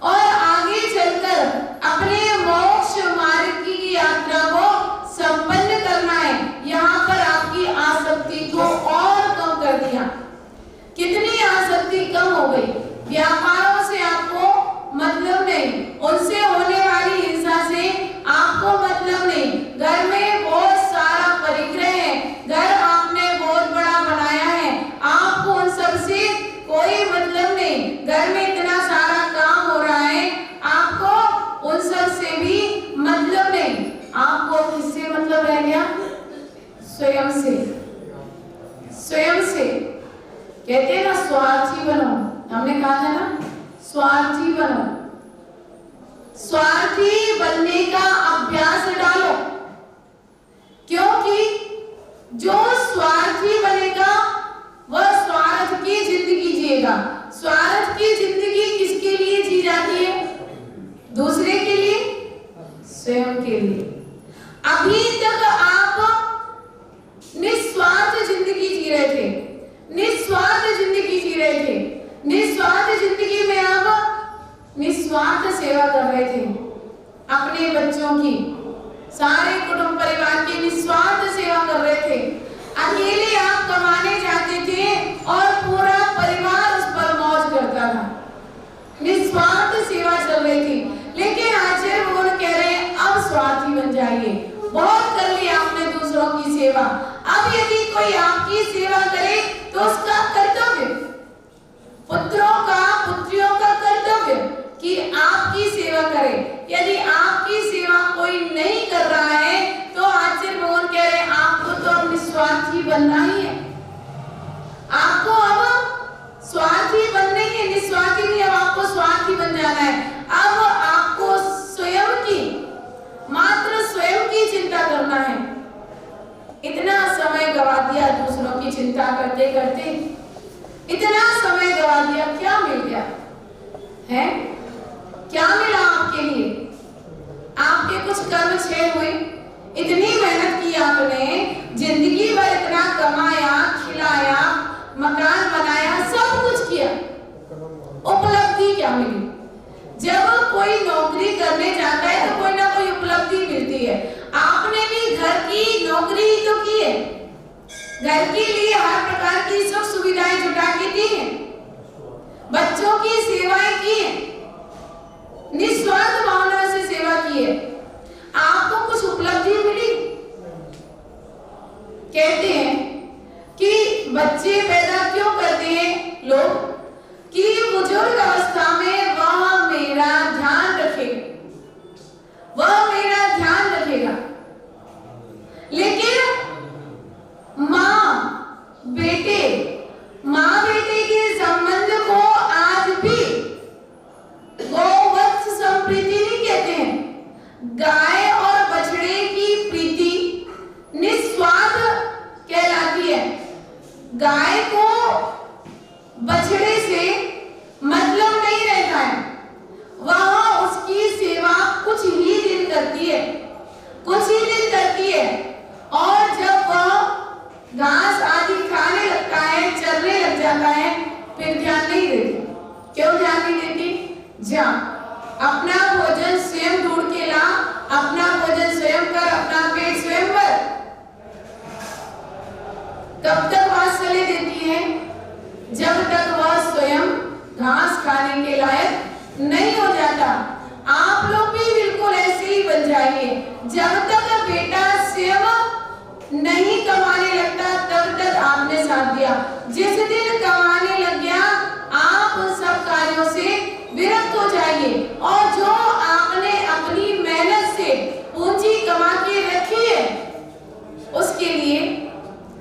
और आगे चलकर अपने मोक्ष मार्ग की यात्रा को संपन्न करना है। यहाँ पर आपकी आसक्ति को और कम कर दिया। कितनी आसक्ति कम हो गई? व्यापारों से आपको मतलब नहीं, उनसे होने वाली हिंसा से आपको मतलब नहीं, घर में बहुत सारा परिग्रह है, घर आपने बहुत बड़ा बनाया है, आपको उन सब से कोई मतलब नहीं, घर में इतना सारा काम हो रहा है, आपको उन सब से भी मतलब नहीं। आपको किससे मतलब रह गया? स्वयं से। स्वयं से कहते हैं ना, स्वार्थी बनो। हमने कहा था ना, स्वार्थी बनो। स्वार्थी बनने का अभ्यास डालो, क्योंकि जो स्वार्थी बनेगा वह स्वार्थ की जिंदगी जिएगा। स्वार्थ की जिंदगी किसके लिए जी जाती है? दूसरे के लिए, स्वयं के लिए। अभी तक आप निस्वार्थ जिंदगी जी रहे थे, निस्वार्थ जिंदगी जी रहे थे, निस्वार्थ जिंदगी में आप निस्वार्थ सेवा कर रहे थे अपने बच्चों की, सारे कुटुंब परिवार की निस्वार्थ सेवा कर रहे थे। अकेले आप कमाने जाते थे और पूरा परिवार उस पर मौज करता था, निस्वार्थ सेवा चल रही थी। लेकिन आचार्य भगवान कह रहे हैं अब स्वार्थी बन जाइए। बहुत कर ली आपने दूसरों की सेवा, अब यदि कोई आपकी सेवा करे तो उसका कर्तव्य, पुत्रों का पुत्रियों का कर्तव्य कि आपकी सेवा करे। यदि आपकी सेवा कोई नहीं कर रहा है तो आचार्य भगवान कह रहे हैं आपको तो अब निस्वार्थी बनना ही है। आपको अब स्वार्थी बनने के, निस्वार्थी नहीं, अब आपको स्वार्थी बन जाना है। अब आपको स्वयं की, मात्र स्वयं की चिंता करना है। इतना समय गवा दिया दूसरों की चिंता करते करते, इतना समय गवा दिया, क्या मिल गया है? क्या मिला आपके लिए? आपके कुछ कर्म क्षय हुए? इतनी मेहनत की आपने, जिंदगी भर इतना कमाया, खिलाया, मकान बनाया, सब कुछ किया, उपलब्धि क्या मिली? जब कोई नौकरी करने जाता है तो कोई ना कोई उपलब्धि मिलती है। आपने भी घर की नौकरी तो की है, घर के लिए हर प्रकार की सुख सुविधाएं जुटा के दी हैं, बच्चों की सेवाएं की हैं, निस्वार्थ भावना से सेवा की है। आपको कुछ उपलब्धि मिली? कहते हैं कि बच्चे पैदा क्यों करते हैं लोग? कि बुजुर्ग अवस्था में वह मेरा ध्यान रखेगा, वह मेरा ध्यान रखेगा। लेकिन माँ बेटे के संबंध को आज भी गाय को बछड़े से मतलब नहीं रहता है, वह उसकी सेवा कुछ ही दिन करती है, कुछ ही दिन करती है, और जब वह घास आदि खाने लगता है, चरने लग जाता है, फिर ध्यान नहीं देती। क्यों ध्यान नहीं देती? जा अपना भोजन स्वयं ढूंढ के ला, अपना भोजन स्वयं कर, अपना पेट स्वयं भर। कब तक वह सलाह देती है? जब तक वह स्वयं घास खाने के लायक नहीं हो जाता। आप लोग भी बिल्कुल ऐसे ही बन जाइए। जब तक बेटा स्वयं नहीं कमाने लगता तब तक आपने साथ दिया। जिस दिन कमाने लग गया आप सब कार्यों से विरक्त हो जाइए, और जो आपने अपनी मेहनत से पूंजी कमा के रखी है उसके लिए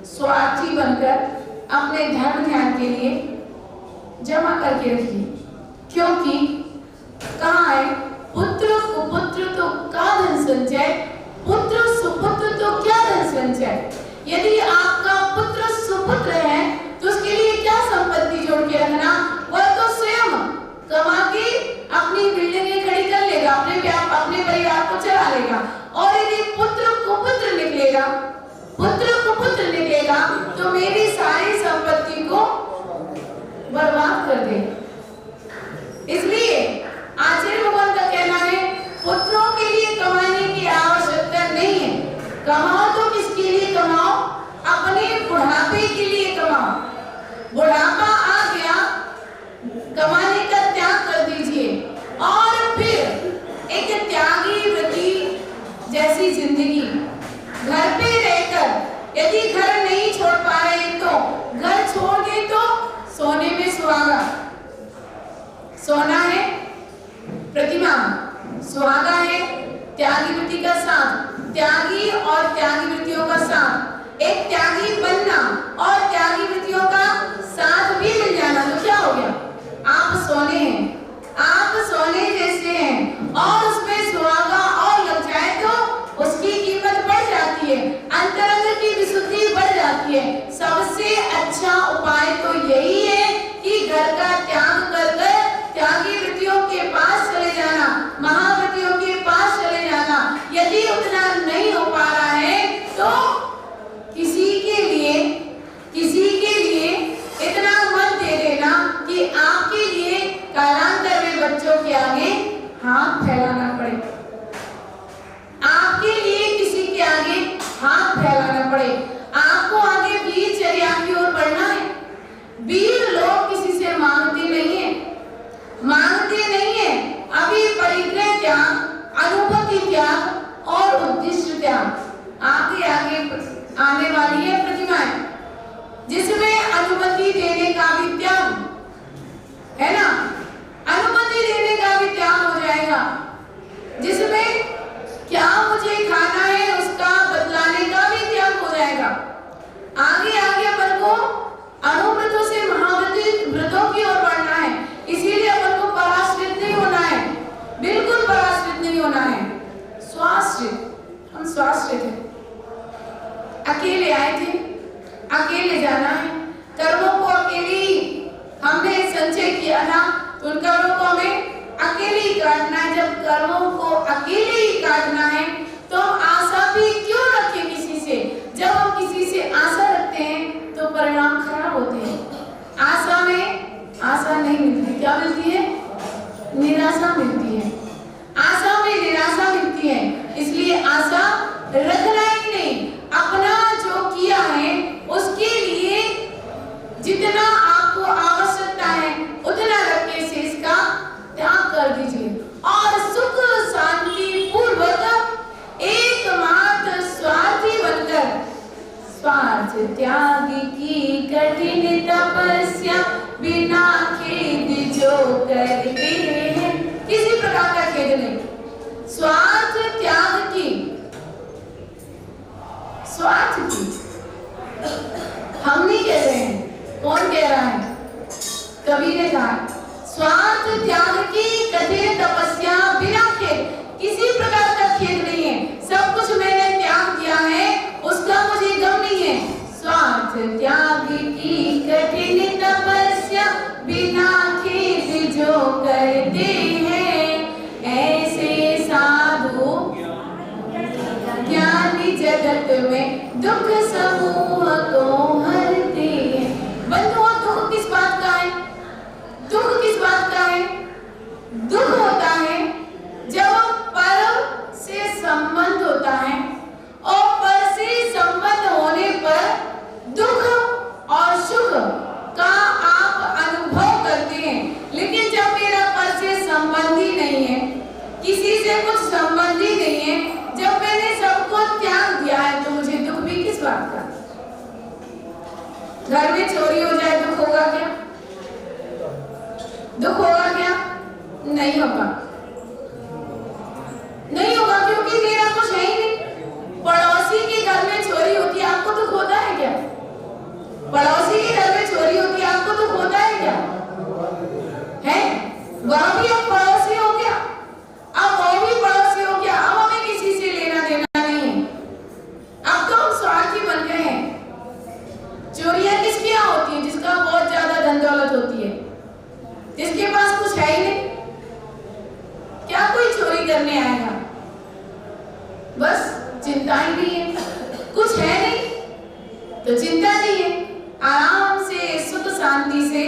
स्वार्थी बनकर अपने धर्म ध्यान के लिए जमा करके रखिए। क्योंकि कहाँ है? पुत्र कुपुत्र तो का धन संचय, पुत्र सुपुत्र तो क्या धन संचय। यदि आपका पुत्र सुपुत्र है तो उसके लिए क्या संपत्ति जोड़ के रखना? वह तो स्वयं कमा के अपनी बिल्डिंगें खड़ी कर लेगा, अपने परिवार को चला लेगा। और यदि पुत्र कुपुत्र निकलेगा, पुत्र कुपुत्र निकलेगा तो मेरी सारी संपत्ति को बर्बाद कर देगा। इसलिए आचार्य भगवान का कहना है पुत्रों के लिए कमाने की आवश्यकता नहीं है। कमाओ तो किसके लिए कमाओ? अपने बुढ़ापे के लिए कमाओ। बुढ़ापा आ गया, कमाने का त्याग कर दीजिए, और फिर एक त्यागी व्रती जैसी जिंदगी घर पे रहकर, यदि घर नहीं छोड़ पा रहे तो घर छोड़ दे तो सोने में सुहागा। सोना है प्रतिमा, सुहागा है त्यागी वृत्ति का साथ। त्यागी और त्यागी वृत्तियों का साथ, एक त्यागी बनना और त्यागी वृत्तियों का साथ भी मिल जाना तो क्या हो गया? आप सोने हैं, आप सोने जैसे हैं, और उसमें सुहागा और लग जाए तो उसकी कीमत बढ़ जाती है, अंतरंग की विशुद्धि बढ़ जाती है। सबसे अच्छा उपाय तो यही है कि घर का त्याग कर त्यागी वृत्तियों के पास चले जाना, महावृत्तियों के पास चले जाना। यदि उतना नहीं हो पा रहा है तो किसी के लिए इतना मत दे देना कि आपके लिए कालांतर में बच्चों के आगे हाथ फैलाना पड़े, आपके लिए किसी के आगे हाथ फैलाना पड़े। आपको आगे वीर चर्या की ओर बढ़ना है। वीर लोग किसी से मांगते नहीं है, अभी परिग्रह त्याग, अनुभूति त्याग और उद्देश्य त्याग आगे आने वाली है प्रतिमाएं, जिसमें अनुमति देने का भी त्याग है ना, अनुमति देने का भी त्याग हो जाएगा, जिसमें क्या मुझे खाना है उसका बतलाने का भी त्याग हो जाएगा। आगे अपन को अनुव्रतों से महाव्रतों की ओर बढ़ना है। इसीलिए अपन को पराश्रित नहीं होना है, बिल्कुल पराश्रित नहीं होना है, स्वाश्रित। हम स्वाश्रित हैं, अकेले आए थे, अकेले जाना है। कर्मों को अकेले ही हमने संचय किया था, तो उन कर्मों को हमें अकेले ही काटना है। जब कर्मों को अकेले ही काटना है तो हम आशा भी क्यों रखें किसी से? जब हम किसी से आशा रखते हैं तो परिणाम खराब होते हैं। आशा नहीं मिलती, क्या मिलती है? निराशा मिलती है। आशा में निराशा मिलती है, इसलिए आशा रखना ही नहीं। अपना जो किया है उसके लिए जितना आपको आवश्यकता है उतना रख के शेष का त्याग कर दीजिए, और सुख शांति पूर्वक एकमात्र स्वार्थी बनकर स्वार्थ त्याग की कठिन तपस्या बिना खेद जो करते हैं, किसी प्रकार का खेद नहीं। स्वार्थ त्याग की, स्वार्थ की हम नहीं कह रहे हैं, कौन कह रहा है? कवि ने कहा स्वार्थ त्याग की कठिन तपस्या बिना खेद, किसी प्रकार का खेद नहीं है। सब कुछ मैंने त्याग किया है, उसका मुझे गम नहीं है। स्वार्थ त्याग की घर में चोरी हो जाए दुख होगा क्या? दुख होगा क्या? नहीं होगा, नहीं होगा, क्योंकि मेरा कुछ है ही नहीं। पड़ोसी के घर में चोरी होती है, आपको दुख होता है क्या? पड़ोसी के घर में चोरी होती है, आपको दुख होता है क्या? है? वह भी अब पड़ोसी हो गया, अब वो भी पड़ोसी हो गया, अब हमें किसी से लेना देना नहीं है। अब तो हम स्वार्थी बन गए हैं। चोरियां किसके यहाँ होती है? जिसका बहुत ज्यादा धन दौलत होती है, जिसके पास कुछ है ही नहीं। क्या कोई चोरी करने आएगा? बस चिंता ही नहीं है, कुछ है नहीं तो चिंता नहीं है। आराम से सुख शांति से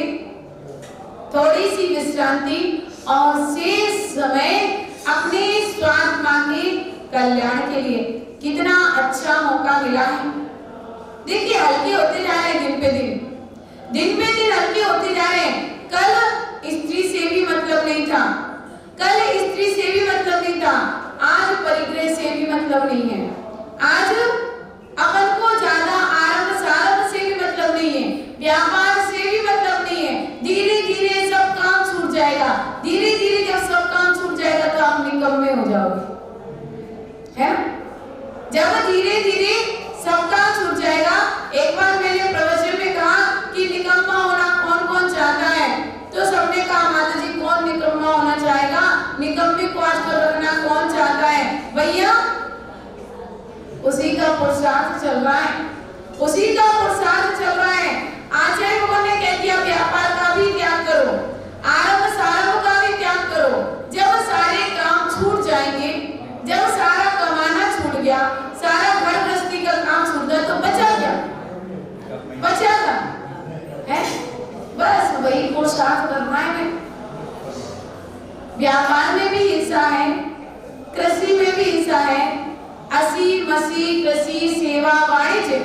थोड़ी सी विश्रांति और शेष समय अपने स्वात्मा के कल्याण के लिए कितना अच्छा मौका मिला है। देखिए हल्के होते जा रहे हैं दिन पे दिन हल्के होते जा रहे हैं। कल स्त्री से भी मतलब नहीं था, कल स्त्री से भी मतलब नहीं था, आज परिग्रह से भी मतलब नहीं है। आज अपन को ज्यादा आरंभ सारंभ से भी मतलब नहीं है, व्यापार से भी मतलब नहीं है। धीरे धीरे सब काम छूट जाएगा, धीरे धीरे जब सब काम छूट जाएगा तो आप निकम्मे हो जाओगे, है? जब धीरे धीरे सब काम छूट जाएगा। एक बार मैंने प्रवचन में कहा कि निकम्मा होना कौन कौन चाहता है, तो सबने कहा माता जी कौन निकम्मा होना चाहेगा, निकम्मे को आजकल रखना कौन चाहता है? भैया उसी का पुरुषार्थ चल रहा है, उसी का पुरुषार्थ चल रहा है। आचार्य भगवान ने कह दिया व्यापार का भी त्याग करो, आरंभ सारंभ का भी त्याग करो। जब सारे काम छूट जाएंगे, जब सारा कमाना छूट गया, सारा घर गृहस्थी का काम छूट गया, तो बचा क्या? बचा क्या है? बस वही पुरुषार्थ करना है। व्यापार में भी हिस्सा है, कृषि में भी हिस्सा है। असी मसी कृषि सेवा वाणिज्य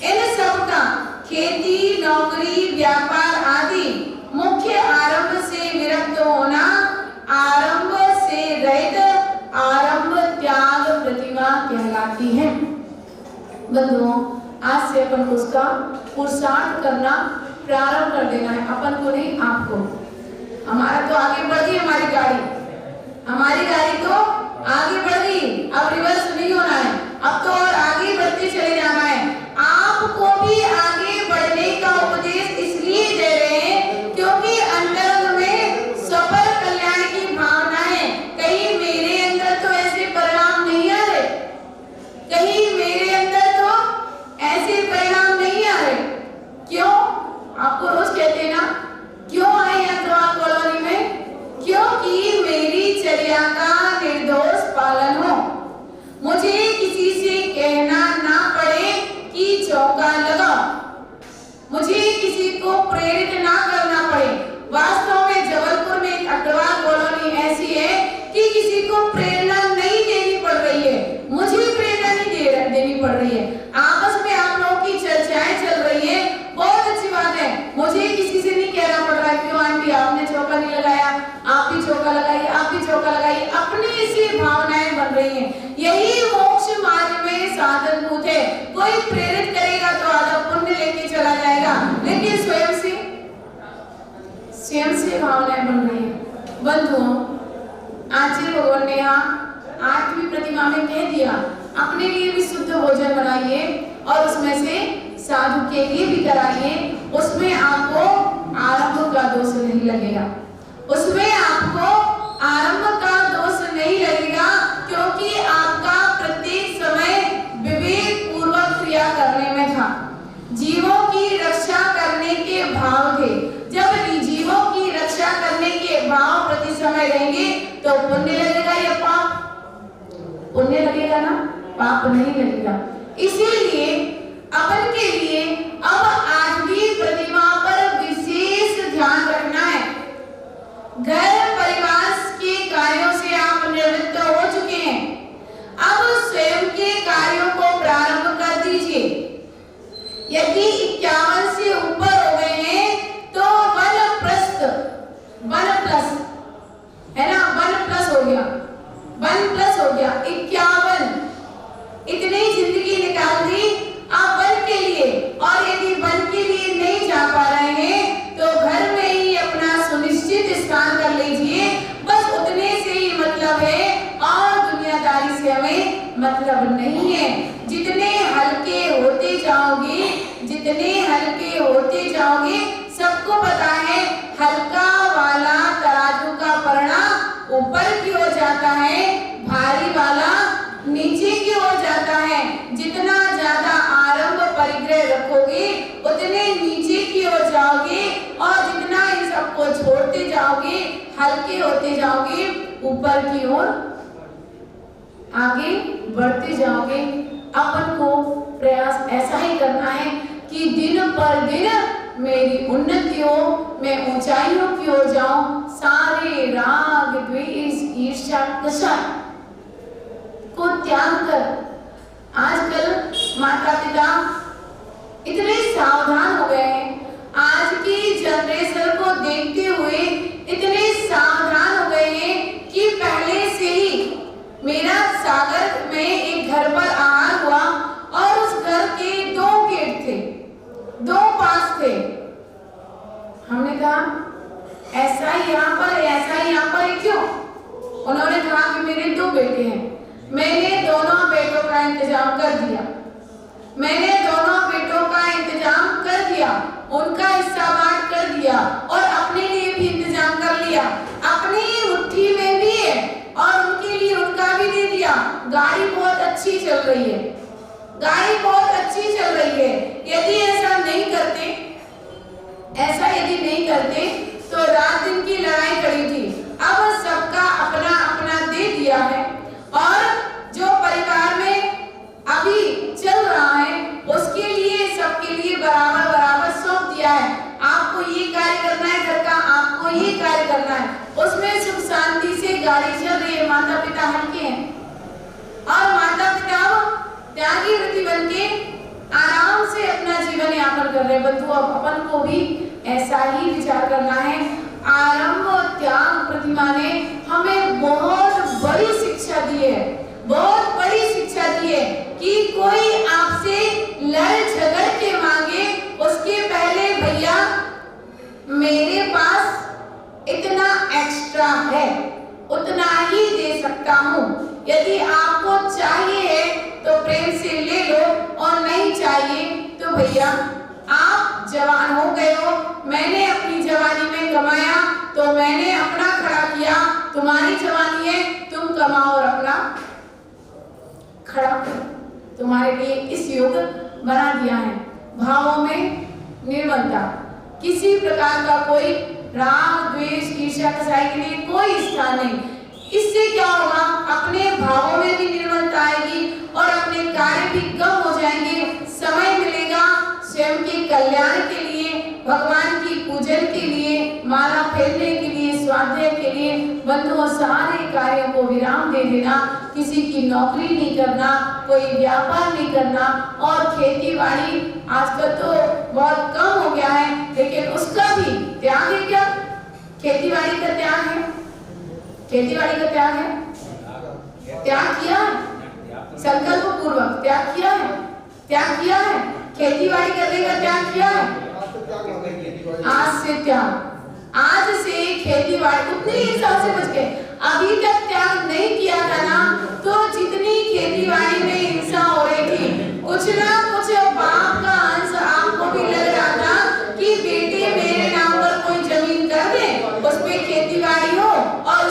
इन सब का खेती नौकरी व्यापार आदि मुख्य आरंभ से विरक्त होना, आरंभ से रहित आरंभ त्याग प्रतिमा कहलाती है। बंधुओं आज से अपन को उसका पुरुषार्थ करना प्रारंभ कर देना है, अपन को नहीं आपको। हमारा तो आगे बढ़ गई हमारी गाड़ी, हमारी गाड़ी तो आगे बढ़ गई, अब रिवर्स नहीं होना है, अब तो और आगे बढ़ते चले जाना है। आपको भी आगे बढ़ने का उपदेश इसलिए दे रहे हैं क्योंकि अंतरंग में सफल कल्याण की भावना है। कहीं मेरे अंदर तो ऐसे परिणाम नहीं आ रहे, कहीं मेरे अंदर तो ऐसे परिणाम नहीं आ रहे। क्यों? आपको रोज कहते हैं ना, क्यों आए अग्रवाल कॉलोनी में? क्योंकि मेरी चर्या का निर्दोष पालन हो, मुझे किसी से कहना ना पड़े कि चौका लगाओ, मुझे किसी को प्रेरित ना करना पड़े। वास्तव में जबलपुर में एक अग्रवाल कॉलोनी ऐसी है कि किसी को प्रेरणा नहीं देनी पड़ रही है, मुझे प्रेरणा नहीं देनी पड़ रही है। आपस में आप लोगों की चर्चाएं चल रही है, बहुत अच्छी बात है। मुझे किसी से नहीं कहना पड़ रहा है क्यों आंटी आपने चौका नहीं लगाया, आप भी चौका लगाइए, आप भी चौका लगाइए। अपनी सी भावनाएं बन रही हैं। यही मोक्ष मार्ग में साधनभूत है। कोई प्रेरित करेगा तो आधा पुण्य लेके चला जाएगा, लेकिन स्वयं से भावनाएं बन रही है। बंधुओं आचार्य भगवान ने यहाँ 8वीं प्रतिमा में कह दिया अपने लिए भी शुद्ध भोजन बनाइए और उसमें से साधु के लिए भी कराइए, उसमें आपको आरंभ का दोष नहीं लगेगा, उसमें आपको आरंभ का दोष नहीं लगेगा, क्योंकि आपका प्रत्येक समय विवेक पूर्वक क्रिया करने में था। जीवों की रक्षा करने के भाव थे। जब जीवों की रक्षा करने के भाव प्रति समय रहेंगे तो पुण्य लगेगा या पाप? पुण्य लगेगा ना, पाप नहीं लगेगा। इसीलिए अपन के लिए अब 8वीं प्रतिमा पर विशेष ध्यान रखना है। घर परिवार के कार्यों से आप निवृत्त हो चुके हैं, अब स्वयं के कार्यों को प्रारंभ कर दीजिए। यदि 51 से ऊपर हो गए हैं तो वनप्रस्थ, वन प्लस है ना, वन प्लस हो गया, वन प्लस हो गया 51, इतनी जिंदगी निकाल दी आप वन के लिए। और यदि वन होते जाओगे। सबको पता है हल्का वाला तराजू का पलड़ा ऊपर की ओर जाता है, भारी वाला नीचे की ओर जाता है। जितना ज्यादा आरंभ परिग्रह रखोगे उतने नीचे की ओर जाओगे, और जितना इन सबको छोड़ते जाओगे, हल्के होते जाओगे, ऊपर की ओर आगे बढ़ते जाओगे। अपन को प्रयास ऐसा ही करना है कि दिन पर दिन मेरी उन्नति हो, मैं ऊंचाइयों की ओर जाऊं। सारे राग द्वेष ईर्ष्या कषा को त्याग कर, आजकल माता पिता इतने सावधान हो गए हैं, आज की जनरेशन को देखते हुए इतने सावधान हो गए हैं कि पहले से ही मेरा सागर में एक घर पर आहार हुआ और उस घर के 2 गेट थे, 2 पास थे। हमने कहा ऐसा ही यहाँ पर, ऐसा ही यहाँ पर क्यों? उन्होंने कहा कि मेरे 2 बेटे हैं, मैंने दोनों बेटों का इंतजाम कर दिया, मैंने दोनों बेटों का इंतजाम कर दिया, उनका हिस्सा बांट कर दिया और अपने लिए भी इंतजाम कर लिया। अपनी मुट्ठी में भी है और उनके लिए उनका भी दे दिया। गाड़ी बहुत अच्छी चल रही है, गाड़ी बहुत अच्छी चल रही है। यदि ऐसा नहीं करते, ऐसा यदि नहीं करते तो रात दिन की लड़ाई खड़ी थी। अब सबका अपना अपना दे दिया है और जो परिवार में अभी चल रहा है उसके लिए, सबके लिए बराबर बराबर सौंप दिया है। आपको ये कार्य करना है घर का, आपको ये कार्य करना है, उसमें सुख शांति से गाड़ी चल रही है। माता पिता हल्के हैं और माता पिता त्यागी वृत्ति बन के आराम से अपना जीवन यापन कर रहे हैं। बंधु, अपन को भी ऐसा ही विचार करना है। आरंभ और त्याग प्रतिमा ने हमें बहुत बड़ी शिक्षा दी है, बहुत बड़ी शिक्षा दी है कि कोई आपसे लड़ झगड़ के मांगे, उसके पहले भैया मेरे पास इतना एक्स्ट्रा है, उतना ही दे सकता हूँ। यदि आपको चाहिए है तो प्रेम से ले लो, और नहीं चाहिए तो भैया आप जवान हो गए हो, मैंने अपनी जवानी में कमाया तो मैंने अपना खड़ा किया, तुम्हारी जवानी है तुम कमाओ और अपना खड़ा करो, तुम्हारे लिए इस योग बना दिया है। भावों में निर्मलता, किसी प्रकार का कोई राग द्वेष ईर्ष्या कसाई के लिए कोई स्थान नहीं। इससे क्या होगा? अपने भावों में भी निर्मलता आएगी और अपने कार्य भी कम हो जाएंगे। समय मिलेगा स्वयं के कल्याण के लिए, भगवान की पूजन के लिए, माला फेरने के लिए, स्वाध्याय के लिए। बंधुओं, सारे कार्यों को विराम दे देना, किसी की नौकरी नहीं करना, कोई व्यापार नहीं करना, और खेती बाड़ी आजकल तो बहुत कम हो गया है, लेकिन उसका भी त्याग है। क्या खेती बाड़ी का त्याग है? खेती बाड़ी का त्याग है, त्याग किया है, संकल्प पूर्वक त्याग किया है, त्याग किया है। खेती बाड़ी करने का त्याग किया है, आज से त्याग, आज से खेती बाड़ी उतनी हिसाब से बच गए। अभी तक त्याग नहीं किया था ना, तो जितनी खेती बाड़ी में हिंसा हो रही थी, कुछ ना कुछ पाप का अंश आपको भी लग रहा था कि बेटे मेरे नाम पर कोई जमीन कर दे, उसपे खेती बाड़ी हो और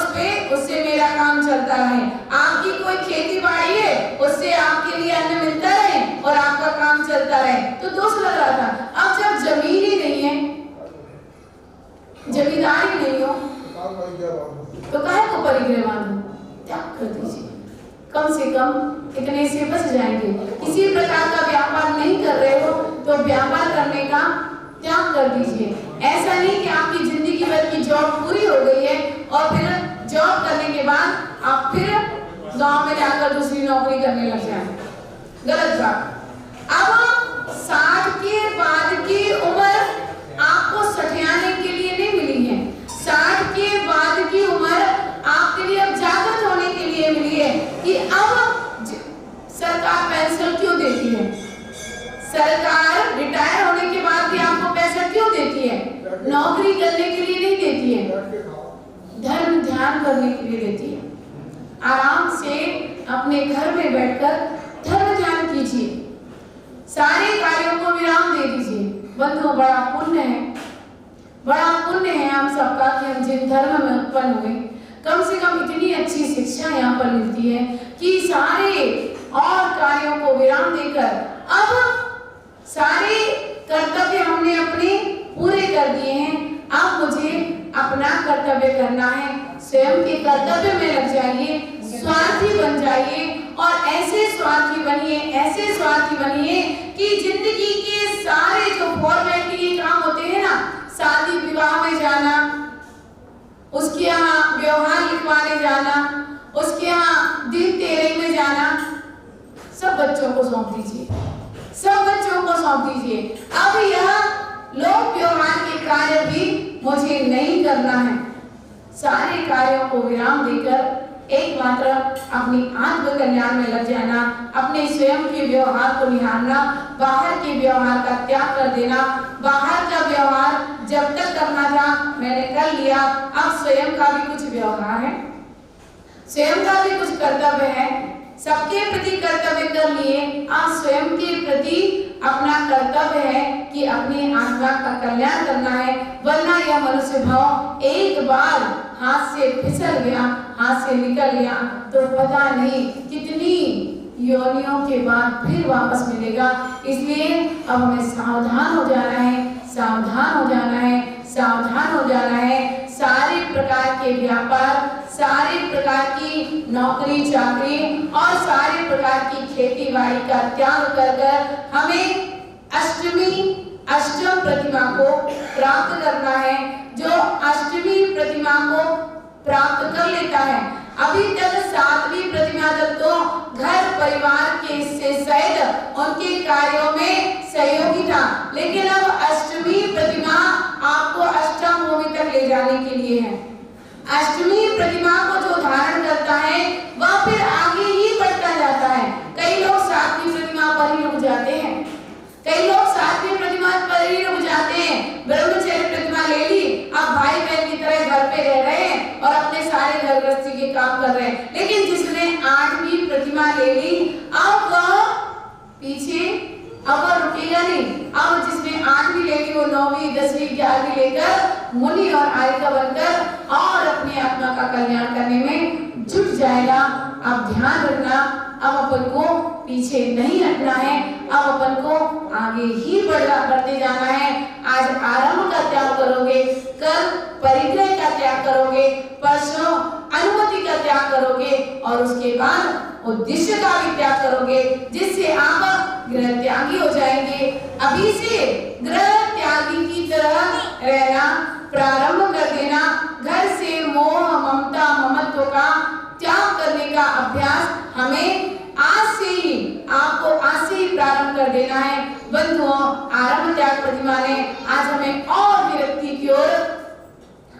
उससे मेरा काम चलता रहे। आपकी कोई खेती बाड़ी है, उससे आपके लिए अन्न मिलता रहे और आपका काम चलता रहे, तो दोष लग रहा था। अब जब जमीन ही नहीं है, जमींदार ही नहीं हो, तो काहे को परिग्रह बांधो? त्याग कर दीजिए, कम से कम इतने से बच जाएंगे। किसी प्रकार का व्यापार नहीं कर रहे हो तो व्यापार करने का त्याग कर दीजिए। ऐसा नहीं कि आपकी जिंदगी भर की जॉब पूरी हो गई है और फिर जॉब करने के बाद आप फिर गांव में जाकर दूसरी नौकरी करने लग जाए, गलत बात। अब 60 के बाद की उम्र आपको सठियाने के लिए नहीं मिली है, 60 के बाद की उम्र आपके लिए अब जागृत होने के लिए मिली है कि अब सरकार पेंशन क्यों देती है, सरकार रिटायर होने के बाद भी आपको पैसा क्यों देती है? नौकरी करने के लिए नहीं देती है, धर्म ध्यान करने के लिए देती है। आराम से अपने घर में बैठकर धर्म ध्यान कीजिए, सारे कार्यों को विराम दे दीजिए, बंधुओं, बड़ा पुण्य है, बड़ा पुण्य है हम सबका कि हम जिन धर्म में उत्पन्न हुए, कम से कम इतनी अच्छी शिक्षा यहाँ पर मिलती है कि सारे और कार्यों को विराम देकर अब सारे कर्तव्य हमने अपने पूरे कर दिए हैं। अब मुझे अपना कर्तव्य करना है, स्वयं के कर्तव्य में लग जाइए, स्वार्थी बन जाइए और ऐसे स्वार्थी बनिए, ऐसे स्वार्थी बनिए कि जिंदगी के सारे जो फॉर्मेलिटी के काम होते हैं ना, शादी विवाह में जाना, उसके यहाँ व्यवहार लिखवाने जाना, उसके यहाँ दिल तेरे में जाना, सब बच्चों को सौंप दीजिए, सब बच्चों को सौंप दीजिए। अब यह लोक व्यवहार के कार्य भी मुझे नहीं करना है। सारे कार्यों को विराम देकर एकमात्र अपनी आत्म कल्याण में लग जाना, अपने स्वयं के व्यवहार को निहारना, बाहर के व्यवहार का त्याग कर देना। बाहर का व्यवहार जब तक करना था मैंने कर लिया, अब स्वयं का भी कुछ व्यवहार है, स्वयं का भी कुछ कर्तव्य है, सबके प्रति कर्तव्य कर लिए, अब स्वयं के प्रति अपना कर्तव्य है कि अपनी आत्मा का कल्याण करना है। वरना यह मनुष्य भाव एक बार हाथ से फिसल गया, हाथ से निकल गया तो पता नहीं कितनी योनियों के बाद फिर वापस मिलेगा। इसलिए अब हमें सावधान हो जाना है, सावधान हो जाना है, सावधान हो जाना है। सारे प्रकार के व्यापार, सारे प्रकार की नौकरी चाकरी और सारे प्रकार की खेती बाड़ी का त्याग कर हमें अष्टम प्रतिमा को प्राप्त करना है। जो अष्टमी प्रतिमा को प्राप्त कर लेता है, अभी तक सातवीं प्रतिमा तक तो घर परिवार के से सहित उनके कार्यों में सहयोगी था, लेकिन अब अष्टमी प्रतिमा आपको अष्टम भूमि तक ले जाने के लिए है। अष्टमी प्रतिमा को जो धारण करता है वह फिर आगे ही बढ़ता जाता है। कई लोग सातवीं प्रतिमा पर ही रुक जाते हैं, कई लोग सातवीं प्रतिमा पर ही रुक जाते हैं। ब्रह्मचर्य प्रतिमा ले ली, अब भाई बहन की तरह घर पे रह रहे हैं और अपने सारे घर गृहस्थी के काम कर रहे हैं। लेकिन जिसने आठवीं प्रतिमा ले ली, अब वह पीछे अब रुकेगा नहीं। अब जिसने आठवीं ले ली वो 9वीं 10वीं 11वीं लेकर मुनि और आर्य बनकर और अपनी आत्मा का कल्याण करने में जुट जाएगा। अब ध्यान रखना, अब अपन को पीछे नहीं हटना है, अब अपन को आगे ही बढ़ते जाना है। आज आरंभ का त्याग करोगे, कल परिग्रह का त्याग करोगे, परसों अनुमति का त्याग करोगे और उसके बाद उद्देश्य का भी त्याग करोगे, जिससे आप ग्रह त्यागी हो जाएंगे। अभी से ग्रह त्यागी की तरह रहना प्रारंभ कर देना। घर से मोह ममता ममत्व का त्याग करने का अभ्यास हमें आज से ही, आपको आज से ही प्रारंभ कर देना है। बंधुओं, आरंभ त्याग प्रतिमा ने आज हमें और विरक्ति की ओर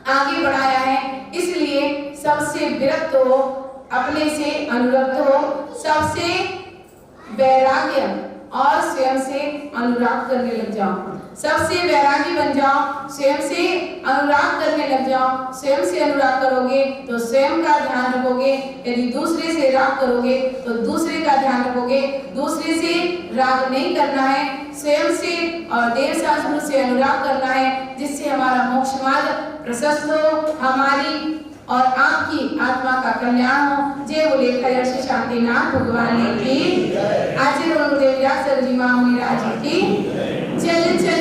आगे बढ़ाया है। इसलिए सबसे विरक्त हो, अपने से अनुरक्त हो, सबसे वैराग्य और स्वयं से अनुराग करने लग जाओ। सबसे वैरागी बन जाओ, स्वयं से अनुराग करने लग जाओ। स्वयं से अनुराग करोगे तो स्वयं का ध्यान रखोगे, यदि दूसरे से राग करोगे तो दूसरे का ध्यान रखोगे। दूसरे से राग नहीं करना है, स्वयं से और देव शास्त्र से अनुराग करना है, जिससे हमारा मोक्ष मार्ग प्रशस्त हो, हमारी और आपकी आत्मा का कल्याण हो। जय बोले कैलाश शांतिनाथ भगवान की, आचार्य गुरुदेव व्यास जी महामुनि राज की। चल चल